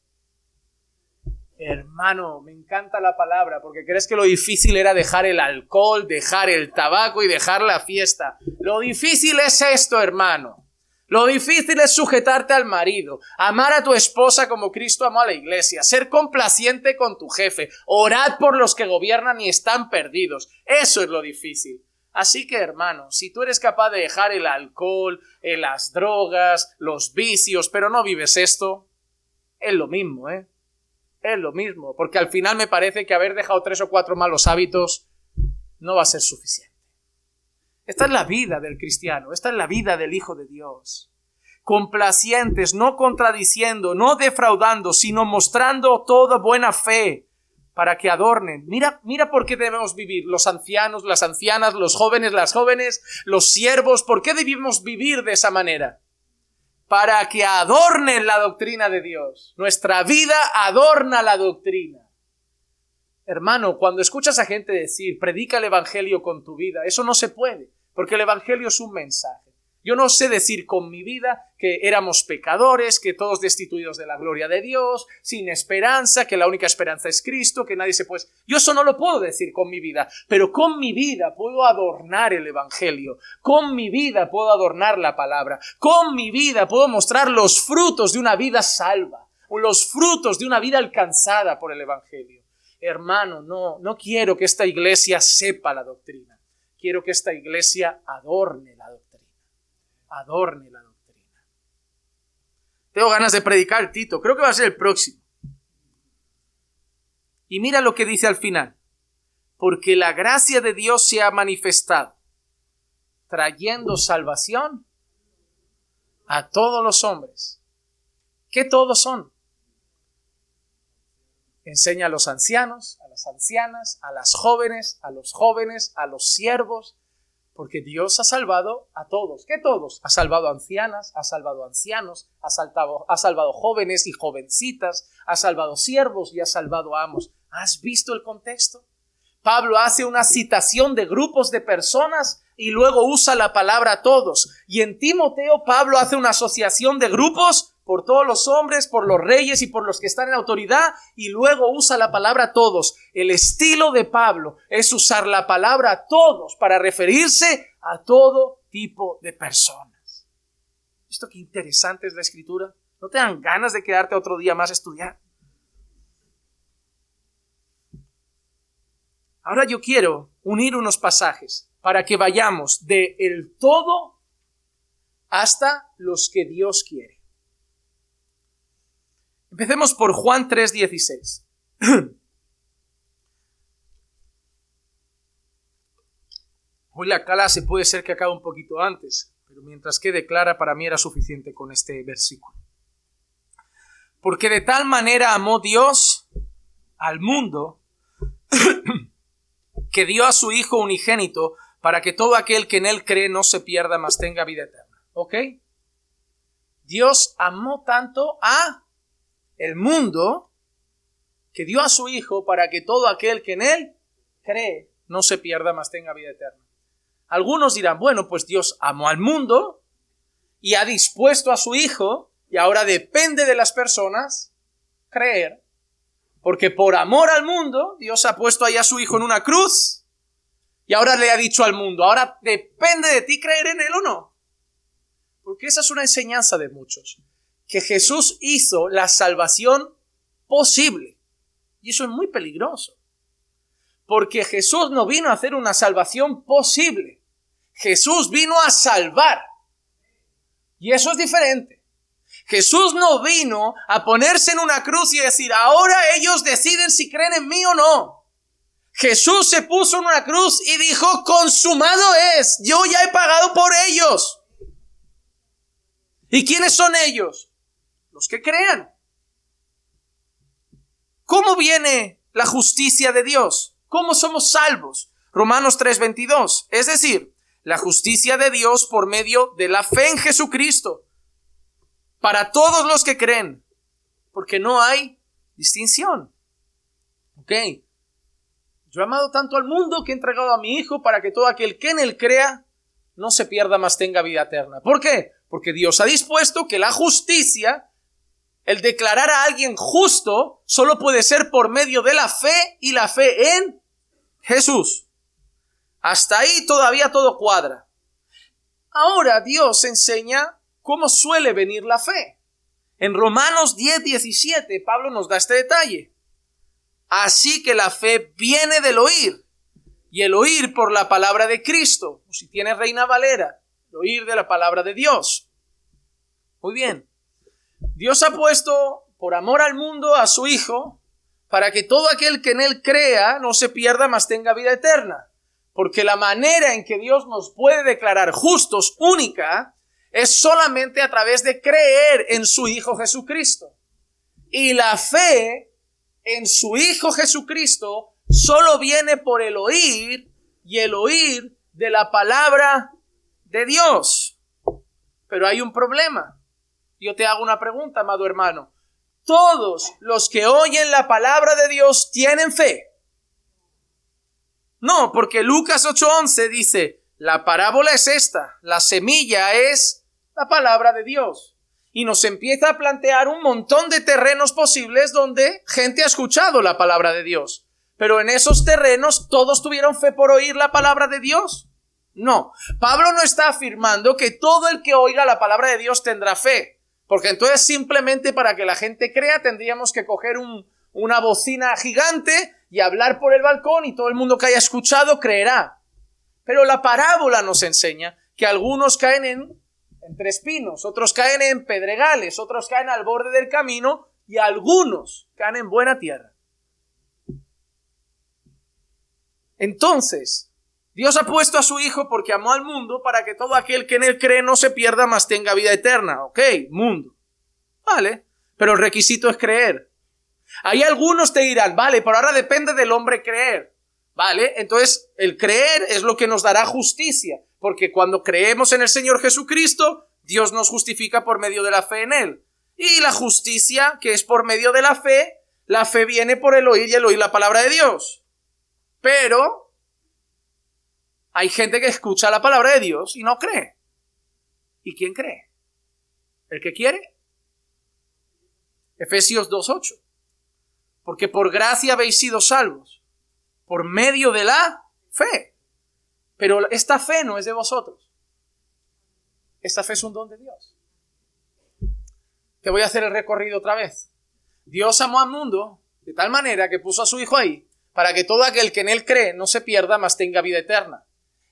Hermano, me encanta la palabra, porque crees que lo difícil era dejar el alcohol, dejar el tabaco y dejar la fiesta. Lo difícil es esto, hermano. Lo difícil es sujetarte al marido, amar a tu esposa como Cristo amó a la iglesia, ser complaciente con tu jefe, orad por los que gobiernan y están perdidos. Eso es lo difícil. Así que, hermano, si tú eres capaz de dejar el alcohol, las drogas, los vicios, pero no vives esto, es lo mismo, Es lo mismo, porque al final me parece que haber dejado 3 o 4 malos hábitos no va a ser suficiente. Esta es la vida del cristiano, esta es la vida del Hijo de Dios. Complacientes, no contradiciendo, no defraudando, sino mostrando toda buena fe para que adornen. Mira por qué debemos vivir los ancianos, las ancianas, los jóvenes, las jóvenes, los siervos. ¿Por qué debemos vivir de esa manera? Para que adornen la doctrina de Dios. Nuestra vida adorna la doctrina. Hermano, cuando escuchas a gente decir, predica el evangelio con tu vida, eso no se puede, porque el evangelio es un mensaje. Yo no sé decir con mi vida que éramos pecadores, que todos destituidos de la gloria de Dios, sin esperanza, que la única esperanza es Cristo, que nadie se puede... Yo eso no lo puedo decir con mi vida, pero con mi vida puedo adornar el evangelio, con mi vida puedo adornar la palabra, con mi vida puedo mostrar los frutos de una vida salva, o los frutos de una vida alcanzada por el evangelio. Hermano, no quiero que esta iglesia sepa la doctrina. Quiero que esta iglesia adorne la doctrina. Adorne la doctrina. Tengo ganas de predicar, Tito. Creo que va a ser el próximo. Y mira lo que dice al final. Porque la gracia de Dios se ha manifestado, trayendo salvación a todos los hombres. ¿Qué todos son? Enseña a los ancianos, a las ancianas, a las jóvenes, a los siervos, porque Dios ha salvado a todos. ¿Qué todos? Ha salvado a ancianas, ha salvado a ancianos, ha salvado jóvenes y jovencitas, ha salvado siervos y ha salvado amos. ¿Has visto el contexto? Pablo hace una citación de grupos de personas y luego usa la palabra todos. Y en Timoteo, Pablo hace una asociación de grupos por todos los hombres, por los reyes y por los que están en autoridad, y luego usa la palabra todos. El estilo de Pablo es usar la palabra todos para referirse a todo tipo de personas. ¿Visto qué interesante es la escritura? ¿No te dan ganas de quedarte otro día más a estudiar? Ahora yo quiero unir unos pasajes para que vayamos de el todo hasta los que Dios quiere. Empecemos por Juan 3:16. Hoy la clase puede ser que acabe un poquito antes, pero mientras quede clara, para mí era suficiente con este versículo. Porque de tal manera amó Dios al mundo que dio a su Hijo unigénito para que todo aquel que en él cree no se pierda, mas tenga vida eterna. ¿Ok? Dios amó tanto a el mundo que dio a su Hijo para que todo aquel que en él cree no se pierda, mas tenga vida eterna. Algunos dirán, bueno, pues Dios amó al mundo y ha dispuesto a su Hijo y ahora depende de las personas creer, porque por amor al mundo Dios ha puesto ahí a su Hijo en una cruz y ahora le ha dicho al mundo, ahora depende de ti creer en él o no. Porque esa es una enseñanza de muchos, que Jesús hizo la salvación posible. Y eso es muy peligroso. Porque Jesús no vino a hacer una salvación posible. Jesús vino a salvar. Y eso es diferente. Jesús no vino a ponerse en una cruz y decir, ahora ellos deciden si creen en mí o no. Jesús se puso en una cruz y dijo, consumado es, yo ya he pagado por ellos. ¿Y quiénes son ellos? Los que crean. ¿Cómo viene la justicia de Dios? ¿Cómo somos salvos? Romanos 3:22. Es decir, la justicia de Dios por medio de la fe en Jesucristo. Para todos los que creen. Porque no hay distinción. ¿Ok? Yo he amado tanto al mundo que he entregado a mi Hijo para que todo aquel que en él crea no se pierda, mas tenga vida eterna. ¿Por qué? Porque Dios ha dispuesto que la justicia El declarar a alguien justo solo puede ser por medio de la fe y la fe en Jesús. Hasta ahí todavía todo cuadra. Ahora Dios enseña cómo suele venir la fe. En Romanos 10:17 Pablo nos da este detalle. Así que la fe viene del oír, y el oír por la palabra de Cristo. O si tienes Reina Valera, el oír de la palabra de Dios. Muy bien. Dios ha puesto, por amor al mundo, a su Hijo, para que todo aquel que en Él crea no se pierda, mas tenga vida eterna. Porque la manera en que Dios nos puede declarar justos, única, es solamente a través de creer en su Hijo Jesucristo. Y la fe en su Hijo Jesucristo solo viene por el oír, y el oír de la palabra de Dios. Pero hay un problema. Yo te hago una pregunta, amado hermano. ¿Todos los que oyen la palabra de Dios tienen fe? No, porque Lucas 8:11 dice, la parábola es esta, la semilla es la palabra de Dios. Y nos empieza a plantear un montón de terrenos posibles donde gente ha escuchado la palabra de Dios. Pero en esos terrenos, ¿todos tuvieron fe por oír la palabra de Dios? No. Pablo no está afirmando que todo el que oiga la palabra de Dios tendrá fe. Porque entonces simplemente para que la gente crea tendríamos que coger una bocina gigante y hablar por el balcón y todo el mundo que haya escuchado creerá. Pero la parábola nos enseña que algunos caen entre espinos, otros caen en pedregales, otros caen al borde del camino y algunos caen en buena tierra. Entonces, Dios ha puesto a su Hijo porque amó al mundo para que todo aquel que en Él cree no se pierda, mas tenga vida eterna. Ok, mundo. Vale, pero el requisito es creer. Hay algunos te dirán, vale, pero ahora depende del hombre creer. Vale, entonces el creer es lo que nos dará justicia. Porque cuando creemos en el Señor Jesucristo, Dios nos justifica por medio de la fe en Él. Y la justicia, que es por medio de la fe viene por el oír y el oír la palabra de Dios. Pero hay gente que escucha la palabra de Dios y no cree. ¿Y quién cree? ¿El que quiere? Efesios 2:8. Porque por gracia habéis sido salvos, por medio de la fe. Pero esta fe no es de vosotros. Esta fe es un don de Dios. Te voy a hacer el recorrido otra vez. Dios amó al mundo de tal manera que puso a su Hijo ahí, para que todo aquel que en Él cree no se pierda, mas tenga vida eterna.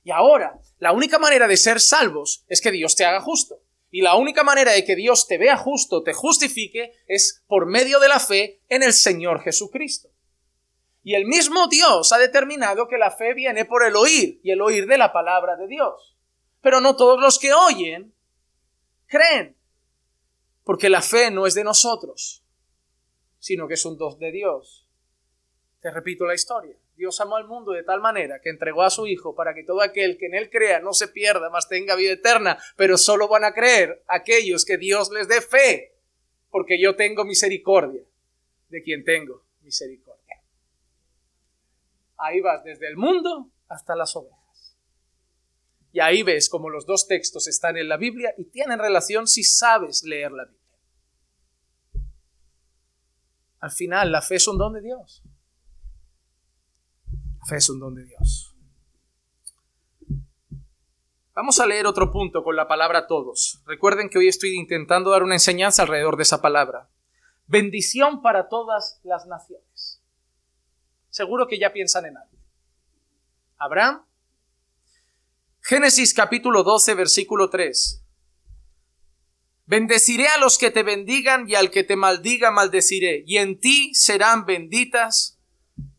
Y ahora, la única manera de ser salvos es que Dios te haga justo. Y la única manera de que Dios te vea justo, te justifique, es por medio de la fe en el Señor Jesucristo. Y el mismo Dios ha determinado que la fe viene por el oír, y el oír de la palabra de Dios. Pero no todos los que oyen creen, porque la fe no es de nosotros, sino que es un don de Dios. Te repito la historia. Dios amó al mundo de tal manera que entregó a su Hijo para que todo aquel que en Él crea no se pierda, mas tenga vida eterna. Pero solo van a creer aquellos que Dios les dé fe, porque yo tengo misericordia de quien tengo misericordia. Ahí vas desde el mundo hasta las ovejas. Y ahí ves como los dos textos están en la Biblia y tienen relación si sabes leer la Biblia. Al final, la fe es un don de Dios. La fe es un don de Dios. Vamos a leer otro punto con la palabra todos. Recuerden que hoy estoy intentando dar una enseñanza alrededor de esa palabra. Bendición para todas las naciones. Seguro que ya piensan en algo. Abraham. Génesis capítulo 12, versículo 3. Bendeciré a los que te bendigan y al que te maldiga maldeciré, y en ti serán benditas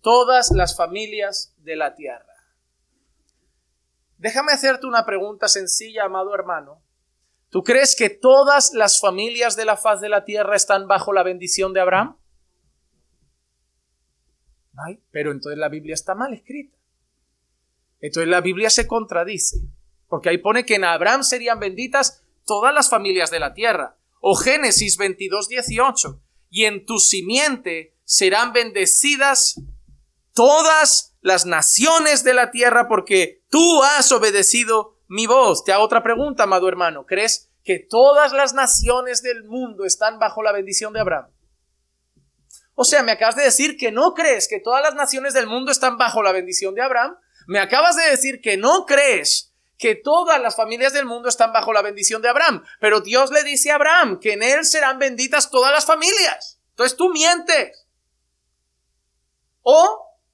todas las familias de la tierra. Déjame hacerte una pregunta sencilla, amado hermano. ¿Tú crees que todas las familias de la faz de la tierra están bajo la bendición de Abraham? Ay, pero entonces la Biblia está mal escrita. Entonces la Biblia se contradice, porque ahí pone que en Abraham serían benditas todas las familias de la tierra. O Génesis 22:18, y en tu simiente serán bendecidas todas las naciones de la tierra, porque tú has obedecido mi voz. Te hago otra pregunta, amado hermano. ¿Crees que todas las naciones del mundo están bajo la bendición de Abraham? O sea, me acabas de decir que no crees que todas las naciones del mundo están bajo la bendición de Abraham. Me acabas de decir que no crees que todas las familias del mundo están bajo la bendición de Abraham. Pero Dios le dice a Abraham que en él serán benditas todas las familias. Entonces tú mientes.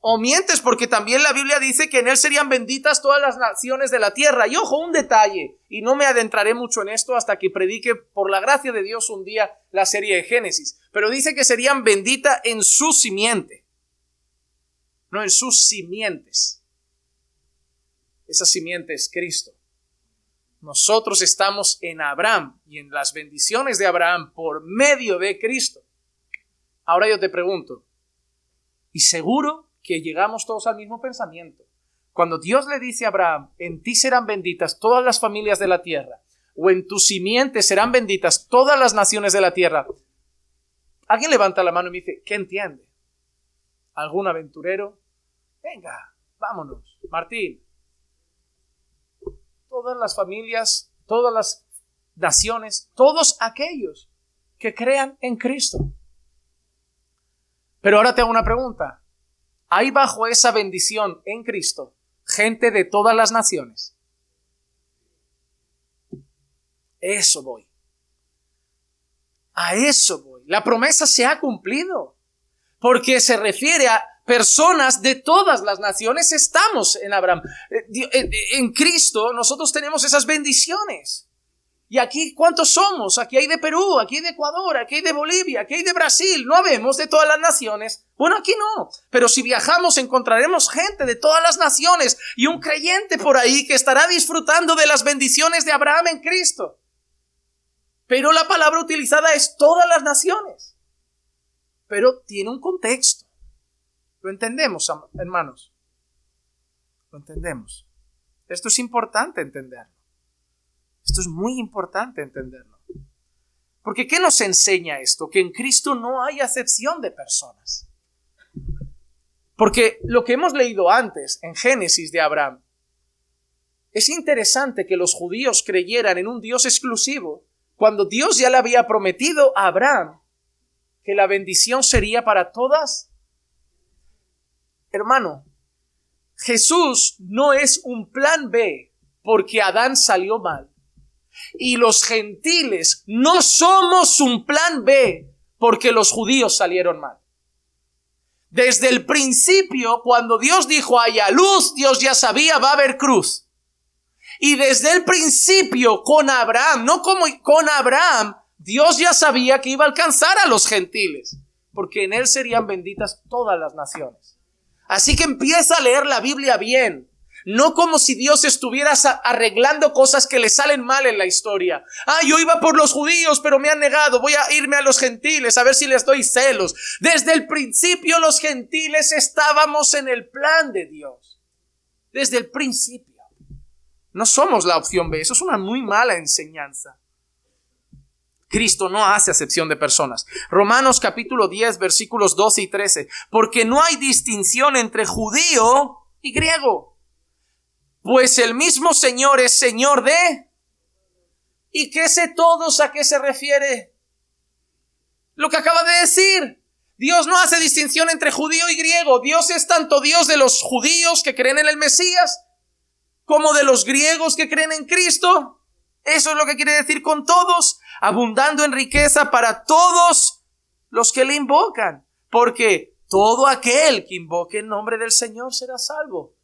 O mientes porque también la Biblia dice que en él serían benditas todas las naciones de la tierra. Y ojo, un detalle, y no me adentraré mucho en esto hasta que predique por la gracia de Dios un día la serie de Génesis. Pero dice que serían benditas en su simiente, no en sus simientes. Esa simiente es Cristo. Nosotros estamos en Abraham y en las bendiciones de Abraham por medio de Cristo. Ahora yo te pregunto, y seguro que llegamos todos al mismo pensamiento. Cuando Dios le dice a Abraham, en ti serán benditas todas las familias de la tierra, o en tu simiente serán benditas todas las naciones de la tierra, alguien levanta la mano y me dice, ¿qué entiende? ¿Algún aventurero? Venga, vámonos. Martín, todas las familias, todas las naciones, todos aquellos que crean en Cristo. Pero ahora te hago una pregunta. ¿Hay bajo esa bendición en Cristo gente de todas las naciones? Eso voy. A eso voy. La promesa se ha cumplido. Porque se refiere a personas de todas las naciones. Estamos en Abraham. En Cristo nosotros tenemos esas bendiciones. Y aquí, ¿cuántos somos? Aquí hay de Perú, aquí hay de Ecuador, aquí hay de Bolivia, aquí hay de Brasil. No habemos de todas las naciones. Bueno, aquí no. Pero si viajamos encontraremos gente de todas las naciones y un creyente por ahí que estará disfrutando de las bendiciones de Abraham en Cristo. Pero la palabra utilizada es todas las naciones. Pero tiene un contexto. ¿Lo entendemos, hermanos? Lo entendemos. Esto es importante entenderlo. Esto es muy importante entenderlo. Porque ¿qué nos enseña esto? Que en Cristo no hay acepción de personas. Porque lo que hemos leído antes en Génesis de Abraham, es interesante que los judíos creyeran en un Dios exclusivo cuando Dios ya le había prometido a Abraham que la bendición sería para todas. Hermano, Jesús no es un plan B porque Adán salió mal. Y los gentiles no somos un plan B porque los judíos salieron mal. Desde el principio, cuando Dios dijo haya luz, Dios ya sabía va a haber cruz. Y desde el principio con Abraham, no como con Abraham, Dios ya sabía que iba a alcanzar a los gentiles, porque en él serían benditas todas las naciones. Así que empieza a leer la Biblia bien. No como si Dios estuviera arreglando cosas que le salen mal en la historia. Yo iba por los judíos, pero me han negado. Voy a irme a los gentiles a ver si les doy celos. Desde el principio los gentiles estábamos en el plan de Dios. Desde el principio. No somos la opción B. Eso es una muy mala enseñanza. Cristo no hace acepción de personas. Romanos capítulo 10, versículos 12 y 13. Porque no hay distinción entre judío y griego. Pues el mismo Señor es Señor de... ¿Y qué sé todos a qué se refiere? Lo que acaba de decir. Dios no hace distinción entre judío y griego. Dios es tanto Dios de los judíos que creen en el Mesías como de los griegos que creen en Cristo. Eso es lo que quiere decir con todos. Abundando en riqueza para todos los que le invocan. Porque todo aquel que invoque el nombre del Señor será salvo.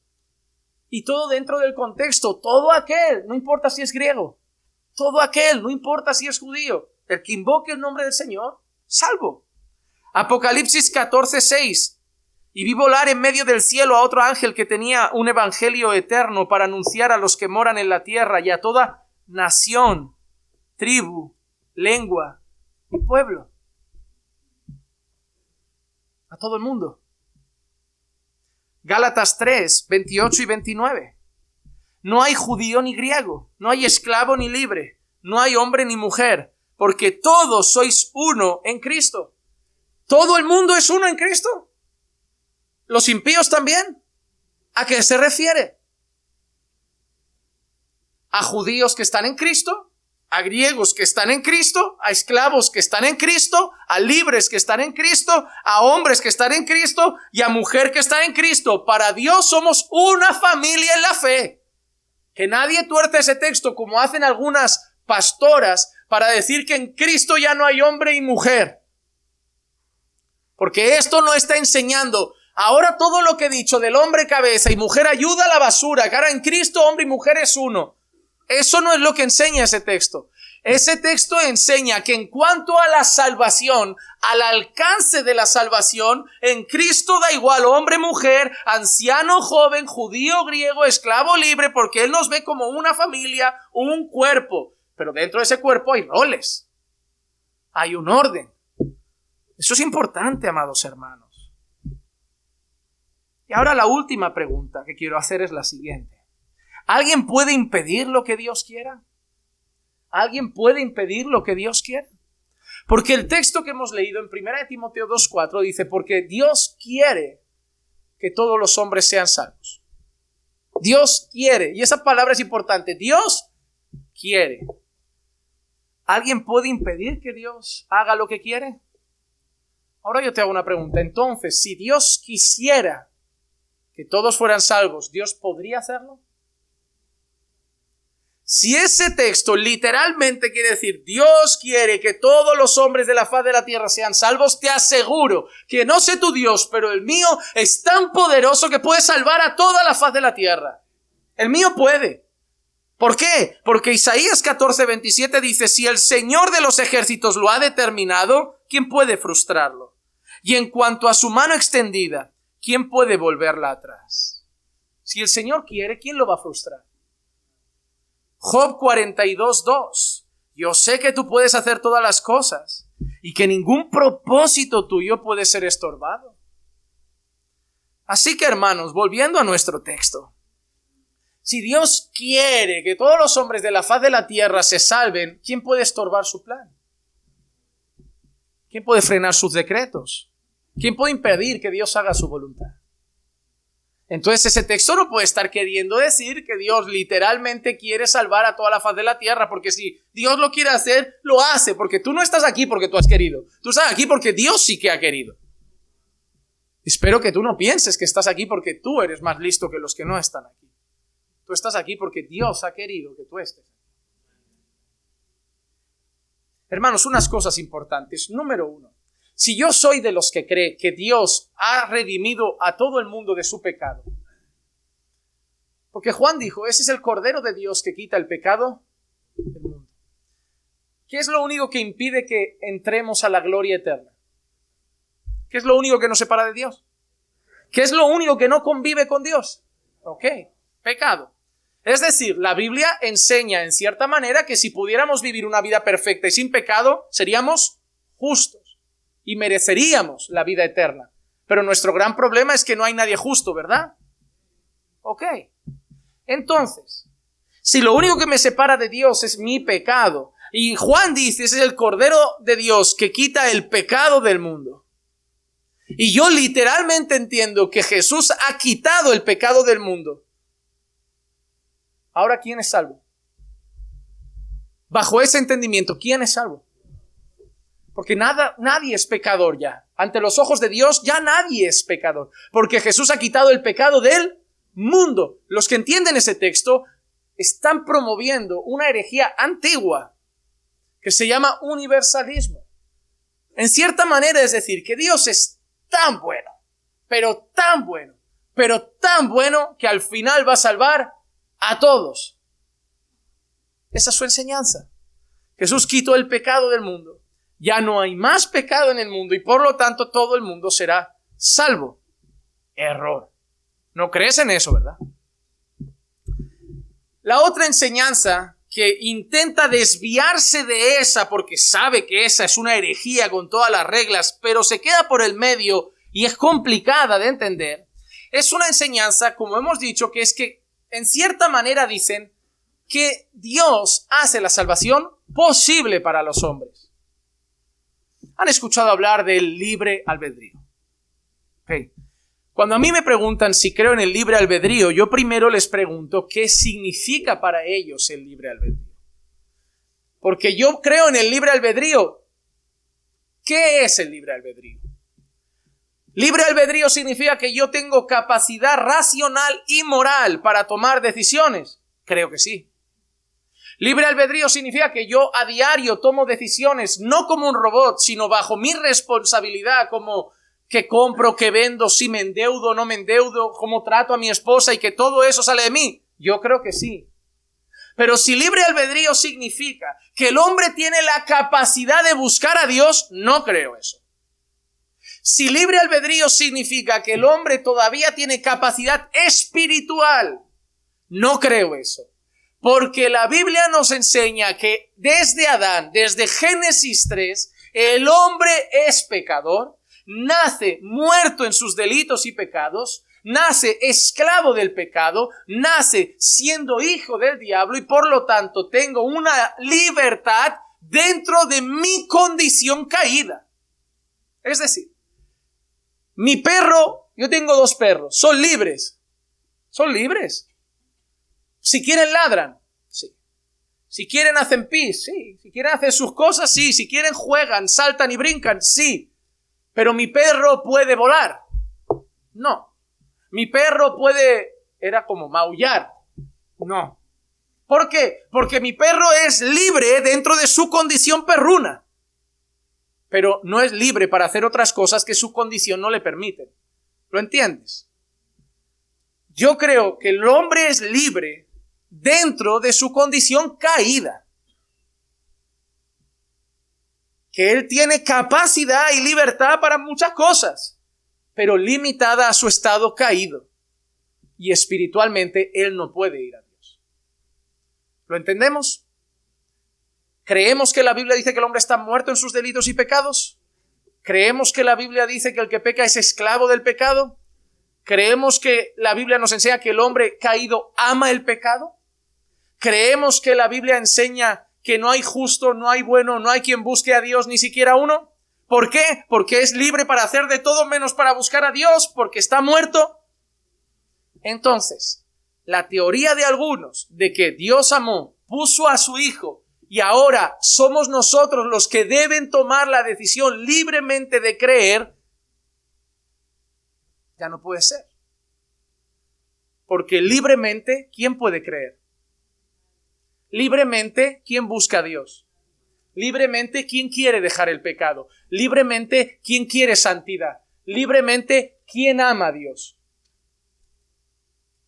Y todo dentro del contexto, todo aquel, no importa si es griego, todo aquel, no importa si es judío, el que invoque el nombre del Señor, salvo. Apocalipsis 14:6. Y vi volar en medio del cielo a otro ángel que tenía un evangelio eterno para anunciar a los que moran en la tierra y a toda nación, tribu, lengua y pueblo. A todo el mundo. Gálatas 3, 28 y 29. No hay judío ni griego, no hay esclavo ni libre, no hay hombre ni mujer, porque todos sois uno en Cristo. ¿Todo el mundo es uno en Cristo? ¿Los impíos también? ¿A qué se refiere? ¿A judíos que están en Cristo? a griegos que están en Cristo, a esclavos que están en Cristo, a libres que están en Cristo, a hombres que están en Cristo y a mujer que está en Cristo. Para Dios somos una familia en la fe. Que nadie tuerce ese texto como hacen algunas pastoras para decir que en Cristo ya no hay hombre y mujer. Porque esto no está enseñando. Ahora todo lo que he dicho del hombre cabeza y mujer ayuda a la basura, que ahora en Cristo hombre y mujer es uno. Eso no es lo que enseña ese texto. Ese texto enseña que en cuanto a la salvación, al alcance de la salvación, en Cristo da igual hombre, mujer, anciano, joven, judío, griego, esclavo, libre, porque Él nos ve como una familia, un cuerpo. Pero dentro de ese cuerpo hay roles. Hay un orden. Eso es importante, amados hermanos. Y ahora la última pregunta que quiero hacer es la siguiente. ¿Alguien puede impedir lo que Dios quiera? ¿Alguien puede impedir lo que Dios quiere? Porque el texto que hemos leído en 1 Timoteo 2:4 dice, porque Dios quiere que todos los hombres sean salvos. Dios quiere, y esa palabra es importante, Dios quiere. ¿Alguien puede impedir que Dios haga lo que quiere? Ahora yo te hago una pregunta. Entonces, si Dios quisiera que todos fueran salvos, ¿Dios podría hacerlo? Si ese texto literalmente quiere decir Dios quiere que todos los hombres de la faz de la tierra sean salvos, te aseguro que no sé tu Dios, pero el mío es tan poderoso que puede salvar a toda la faz de la tierra. El mío puede. ¿Por qué? Porque Isaías 14:27 dice, si el Señor de los ejércitos lo ha determinado, ¿quién puede frustrarlo? Y en cuanto a su mano extendida, ¿quién puede volverla atrás? Si el Señor quiere, ¿quién lo va a frustrar? Job 42:2. Yo sé que tú puedes hacer todas las cosas y que ningún propósito tuyo puede ser estorbado. Así que, hermanos, volviendo a nuestro texto, si Dios quiere que todos los hombres de la faz de la tierra se salven, ¿quién puede estorbar su plan? ¿Quién puede frenar sus decretos? ¿Quién puede impedir que Dios haga su voluntad? Entonces ese texto no puede estar queriendo decir que Dios literalmente quiere salvar a toda la faz de la tierra, porque si Dios lo quiere hacer, lo hace, porque tú no estás aquí porque tú has querido. Tú estás aquí porque Dios sí que ha querido. Espero que tú no pienses que estás aquí porque tú eres más listo que los que no están aquí. Tú estás aquí porque Dios ha querido que tú estés aquí. Hermanos, unas cosas importantes. Número 1. Si yo soy de los que cree que Dios ha redimido a todo el mundo de su pecado, porque Juan dijo, ese es el Cordero de Dios que quita el pecado del mundo. ¿Qué es lo único que impide que entremos a la gloria eterna? ¿Qué es lo único que nos separa de Dios? ¿Qué es lo único que no convive con Dios? Pecado. Es decir, la Biblia enseña en cierta manera que si pudiéramos vivir una vida perfecta y sin pecado, seríamos justos y mereceríamos la vida eterna. Pero nuestro gran problema es que no hay nadie justo, ¿verdad? Entonces, si lo único que me separa de Dios es mi pecado, y Juan dice, ese es el Cordero de Dios que quita el pecado del mundo, y yo literalmente entiendo que Jesús ha quitado el pecado del mundo, ahora ¿quién es salvo? Bajo ese entendimiento, ¿quién es salvo? Porque nadie es pecador ya. Ante los ojos de Dios ya nadie es pecador. Porque Jesús ha quitado el pecado del mundo. Los que entienden ese texto están promoviendo una herejía antigua que se llama universalismo. En cierta manera es decir que Dios es tan bueno, pero tan bueno, pero tan bueno que al final va a salvar a todos. Esa es su enseñanza. Jesús quitó el pecado del mundo. Ya no hay más pecado en el mundo y por lo tanto todo el mundo será salvo. Error. No crees en eso, ¿verdad? La otra enseñanza que intenta desviarse de esa porque sabe que esa es una herejía con todas las reglas, pero se queda por el medio y es complicada de entender, es una enseñanza, como hemos dicho, que es que en cierta manera dicen que Dios hace la salvación posible para los hombres. ¿Han escuchado hablar del libre albedrío? Cuando a mí me preguntan si creo en el libre albedrío, yo primero les pregunto qué significa para ellos el libre albedrío. Porque yo creo en el libre albedrío. ¿Qué es el libre albedrío? Libre albedrío significa que yo tengo capacidad racional y moral para tomar decisiones. Creo que sí. Libre albedrío significa que yo a diario tomo decisiones no como un robot, sino bajo mi responsabilidad, como qué compro, qué vendo, si me endeudo o no me endeudo, cómo trato a mi esposa y que todo eso sale de mí. Yo creo que sí. Pero si libre albedrío significa que el hombre tiene la capacidad de buscar a Dios, no creo eso. Si libre albedrío significa que el hombre todavía tiene capacidad espiritual, no creo eso. Porque la Biblia nos enseña que desde Adán, desde Génesis 3, el hombre es pecador, nace muerto en sus delitos y pecados, nace esclavo del pecado, nace siendo hijo del diablo y por lo tanto tengo una libertad dentro de mi condición caída. Es decir, mi perro, yo tengo 2 perros, son libres. Son libres. Si quieren ladran, sí. Si quieren hacen pis, sí. Si quieren hacer sus cosas, sí. Si quieren juegan, saltan y brincan, sí. Pero mi perro puede volar. No. Mi perro era como maullar. No. ¿Por qué? Porque mi perro es libre dentro de su condición perruna. Pero no es libre para hacer otras cosas que su condición no le permite. ¿Lo entiendes? Yo creo que el hombre es libre dentro de su condición caída. Que él tiene capacidad y libertad para muchas cosas, pero limitada a su estado caído. Y espiritualmente él no puede ir a Dios. ¿Lo entendemos? ¿Creemos que la Biblia dice que el hombre está muerto en sus delitos y pecados? ¿Creemos que la Biblia dice que el que peca es esclavo del pecado? ¿Creemos que la Biblia nos enseña que el hombre caído ama el pecado? ¿Creemos que la Biblia enseña que no hay justo, no hay bueno, no hay quien busque a Dios, ni siquiera uno? ¿Por qué? Porque es libre para hacer de todo menos para buscar a Dios, porque está muerto. Entonces, la teoría de algunos de que Dios amó, puso a su Hijo, y ahora somos nosotros los que deben tomar la decisión libremente de creer, ya no puede ser. Porque libremente, ¿quién puede creer? Libremente, ¿quién busca a Dios? Libremente, ¿quién quiere dejar el pecado? Libremente, ¿quién quiere santidad? Libremente, ¿quién ama a Dios?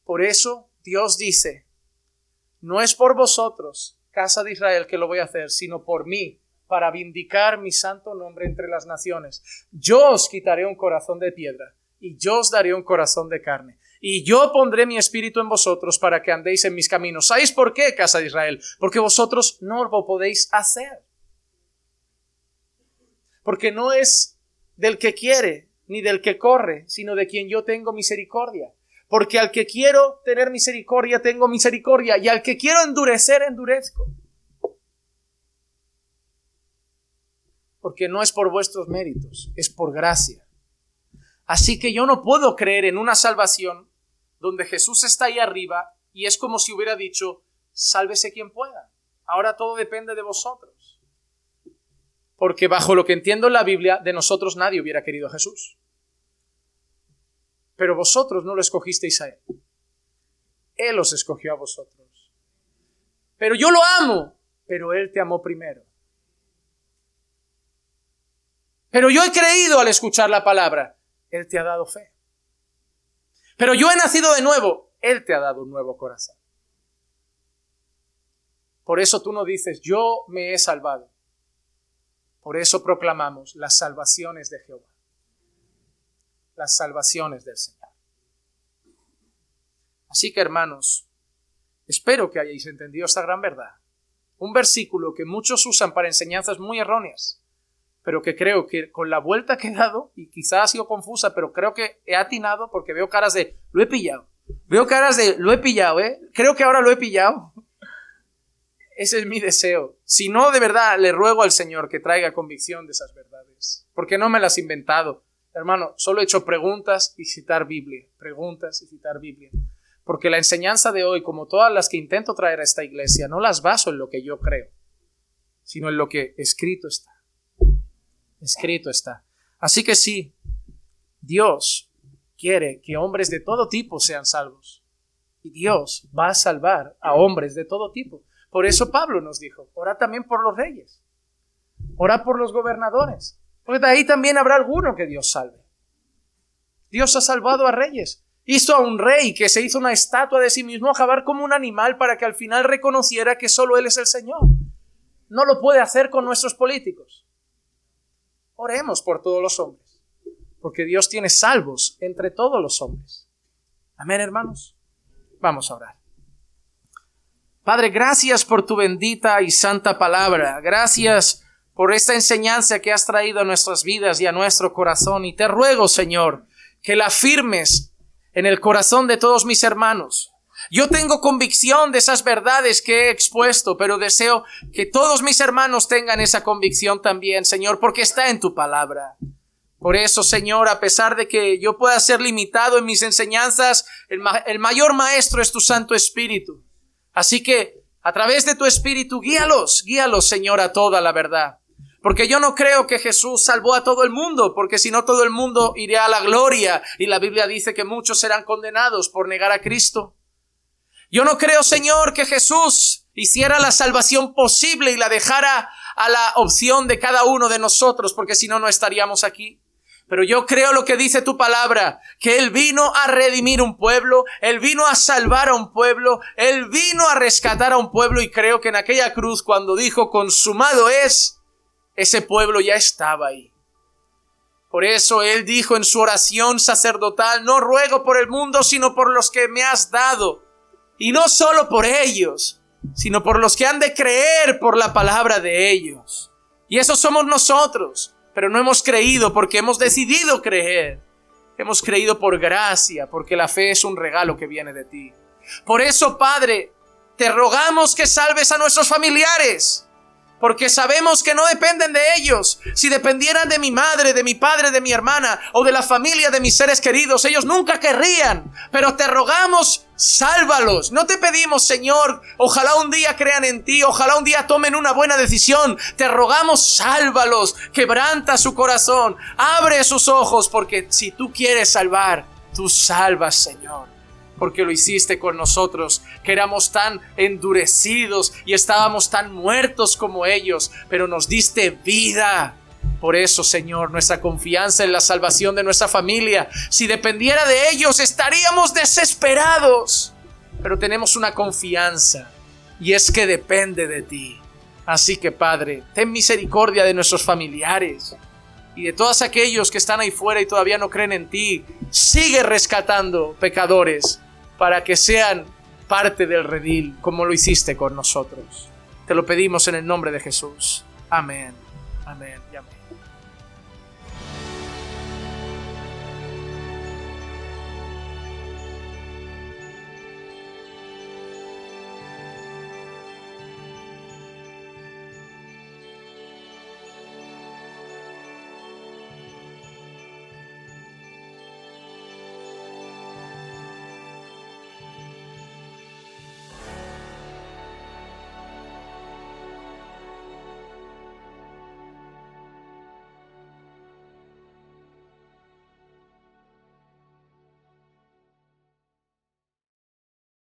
Por eso, Dios dice, no es por vosotros, casa de Israel, que lo voy a hacer, sino por mí, para vindicar mi santo nombre entre las naciones. Yo os quitaré un corazón de piedra y yo os daré un corazón de carne. Y yo pondré mi espíritu en vosotros para que andéis en mis caminos. ¿Sabéis por qué, casa de Israel? Porque vosotros no lo podéis hacer. Porque no es del que quiere ni del que corre, sino de quien yo tengo misericordia. Porque al que quiero tener misericordia, tengo misericordia. Y al que quiero endurecer, endurezco. Porque no es por vuestros méritos, es por gracia. Así que yo no puedo creer en una salvación donde Jesús está ahí arriba y es como si hubiera dicho, sálvese quien pueda. Ahora todo depende de vosotros. Porque bajo lo que entiendo en la Biblia, de nosotros nadie hubiera querido a Jesús. Pero vosotros no lo escogisteis a Él. Él os escogió a vosotros. Pero yo lo amo, pero Él te amó primero. Pero yo he creído al escuchar la palabra. Él te ha dado fe. Pero yo he nacido de nuevo. Él te ha dado un nuevo corazón. Por eso tú no dices, yo me he salvado. Por eso proclamamos las salvaciones de Jehová. Las salvaciones del Señor. Así que, hermanos, espero que hayáis entendido esta gran verdad. Un versículo que muchos usan para enseñanzas muy erróneas, pero que creo que con la vuelta que he dado, y quizás ha sido confusa, pero creo que he atinado porque veo caras de, lo he pillado. Veo caras de, lo he pillado, creo que ahora lo he pillado. Ese es mi deseo. Si no, de verdad, le ruego al Señor que traiga convicción de esas verdades, porque no me las he inventado. Hermano, solo he hecho preguntas y citar Biblia. Preguntas y citar Biblia. Porque la enseñanza de hoy, como todas las que intento traer a esta iglesia, no las baso en lo que yo creo. sino en lo que escrito está. Escrito está. Así que sí, Dios quiere que hombres de todo tipo sean salvos. Y Dios va a salvar a hombres de todo tipo. Por eso Pablo nos dijo, ora también por los reyes. Ora por los gobernadores. Porque de ahí también habrá alguno que Dios salve. Dios ha salvado a reyes. Hizo a un rey que se hizo una estatua de sí mismo acabar como un animal para que al final reconociera que solo Él es el Señor. No lo puede hacer con nuestros políticos. Oremos por todos los hombres, porque Dios tiene salvos entre todos los hombres. Amén, hermanos. Vamos a orar. Padre, gracias por tu bendita y santa palabra. Gracias por esta enseñanza que has traído a nuestras vidas y a nuestro corazón. Y te ruego, Señor, que la firmes en el corazón de todos mis hermanos. Yo tengo convicción de esas verdades que he expuesto, pero deseo que todos mis hermanos tengan esa convicción también, Señor, porque está en tu palabra. Por eso, Señor, a pesar de que yo pueda ser limitado en mis enseñanzas, el mayor maestro es tu Santo Espíritu. Así que, a través de tu Espíritu, guíalos, Señor, a toda la verdad. Porque yo no creo que Jesús salvó a todo el mundo, porque si no todo el mundo iría a la gloria, y la Biblia dice que muchos serán condenados por negar a Cristo. Yo no creo, Señor, que Jesús hiciera la salvación posible y la dejara a la opción de cada uno de nosotros, porque si no, no estaríamos aquí. Pero yo creo lo que dice tu palabra, que Él vino a redimir un pueblo, Él vino a salvar a un pueblo, Él vino a rescatar a un pueblo, y creo que en aquella cruz, cuando dijo consumado es, ese pueblo ya estaba ahí. Por eso Él dijo en su oración sacerdotal, no ruego por el mundo, sino por los que me has dado. Y no solo por ellos, sino por los que han de creer por la palabra de ellos. Y esos somos nosotros, pero no hemos creído porque hemos decidido creer. Hemos creído por gracia, porque la fe es un regalo que viene de ti. Por eso, Padre, te rogamos que salves a nuestros familiares, porque sabemos que no dependen de ellos. Si dependieran de mi madre, de mi padre, de mi hermana o de la familia de mis seres queridos, ellos nunca querrían. Pero te rogamos, sálvalos. No te pedimos, Señor, ojalá un día crean en ti, ojalá un día tomen una buena decisión. Te rogamos, sálvalos, quebranta su corazón, abre sus ojos, porque si tú quieres salvar, tú salvas, Señor. Porque lo hiciste con nosotros, que éramos tan endurecidos y estábamos tan muertos como ellos, pero nos diste vida. Por eso, Señor, nuestra confianza en la salvación de nuestra familia, si dependiera de ellos, estaríamos desesperados. Pero tenemos una confianza, y es que depende de ti. Así que, Padre, ten misericordia de nuestros familiares y de todos aquellos que están ahí fuera y todavía no creen en ti. Sigue rescatando pecadores para que sean parte del redil, como lo hiciste con nosotros. Te lo pedimos en el nombre de Jesús. Amén, amén y amén.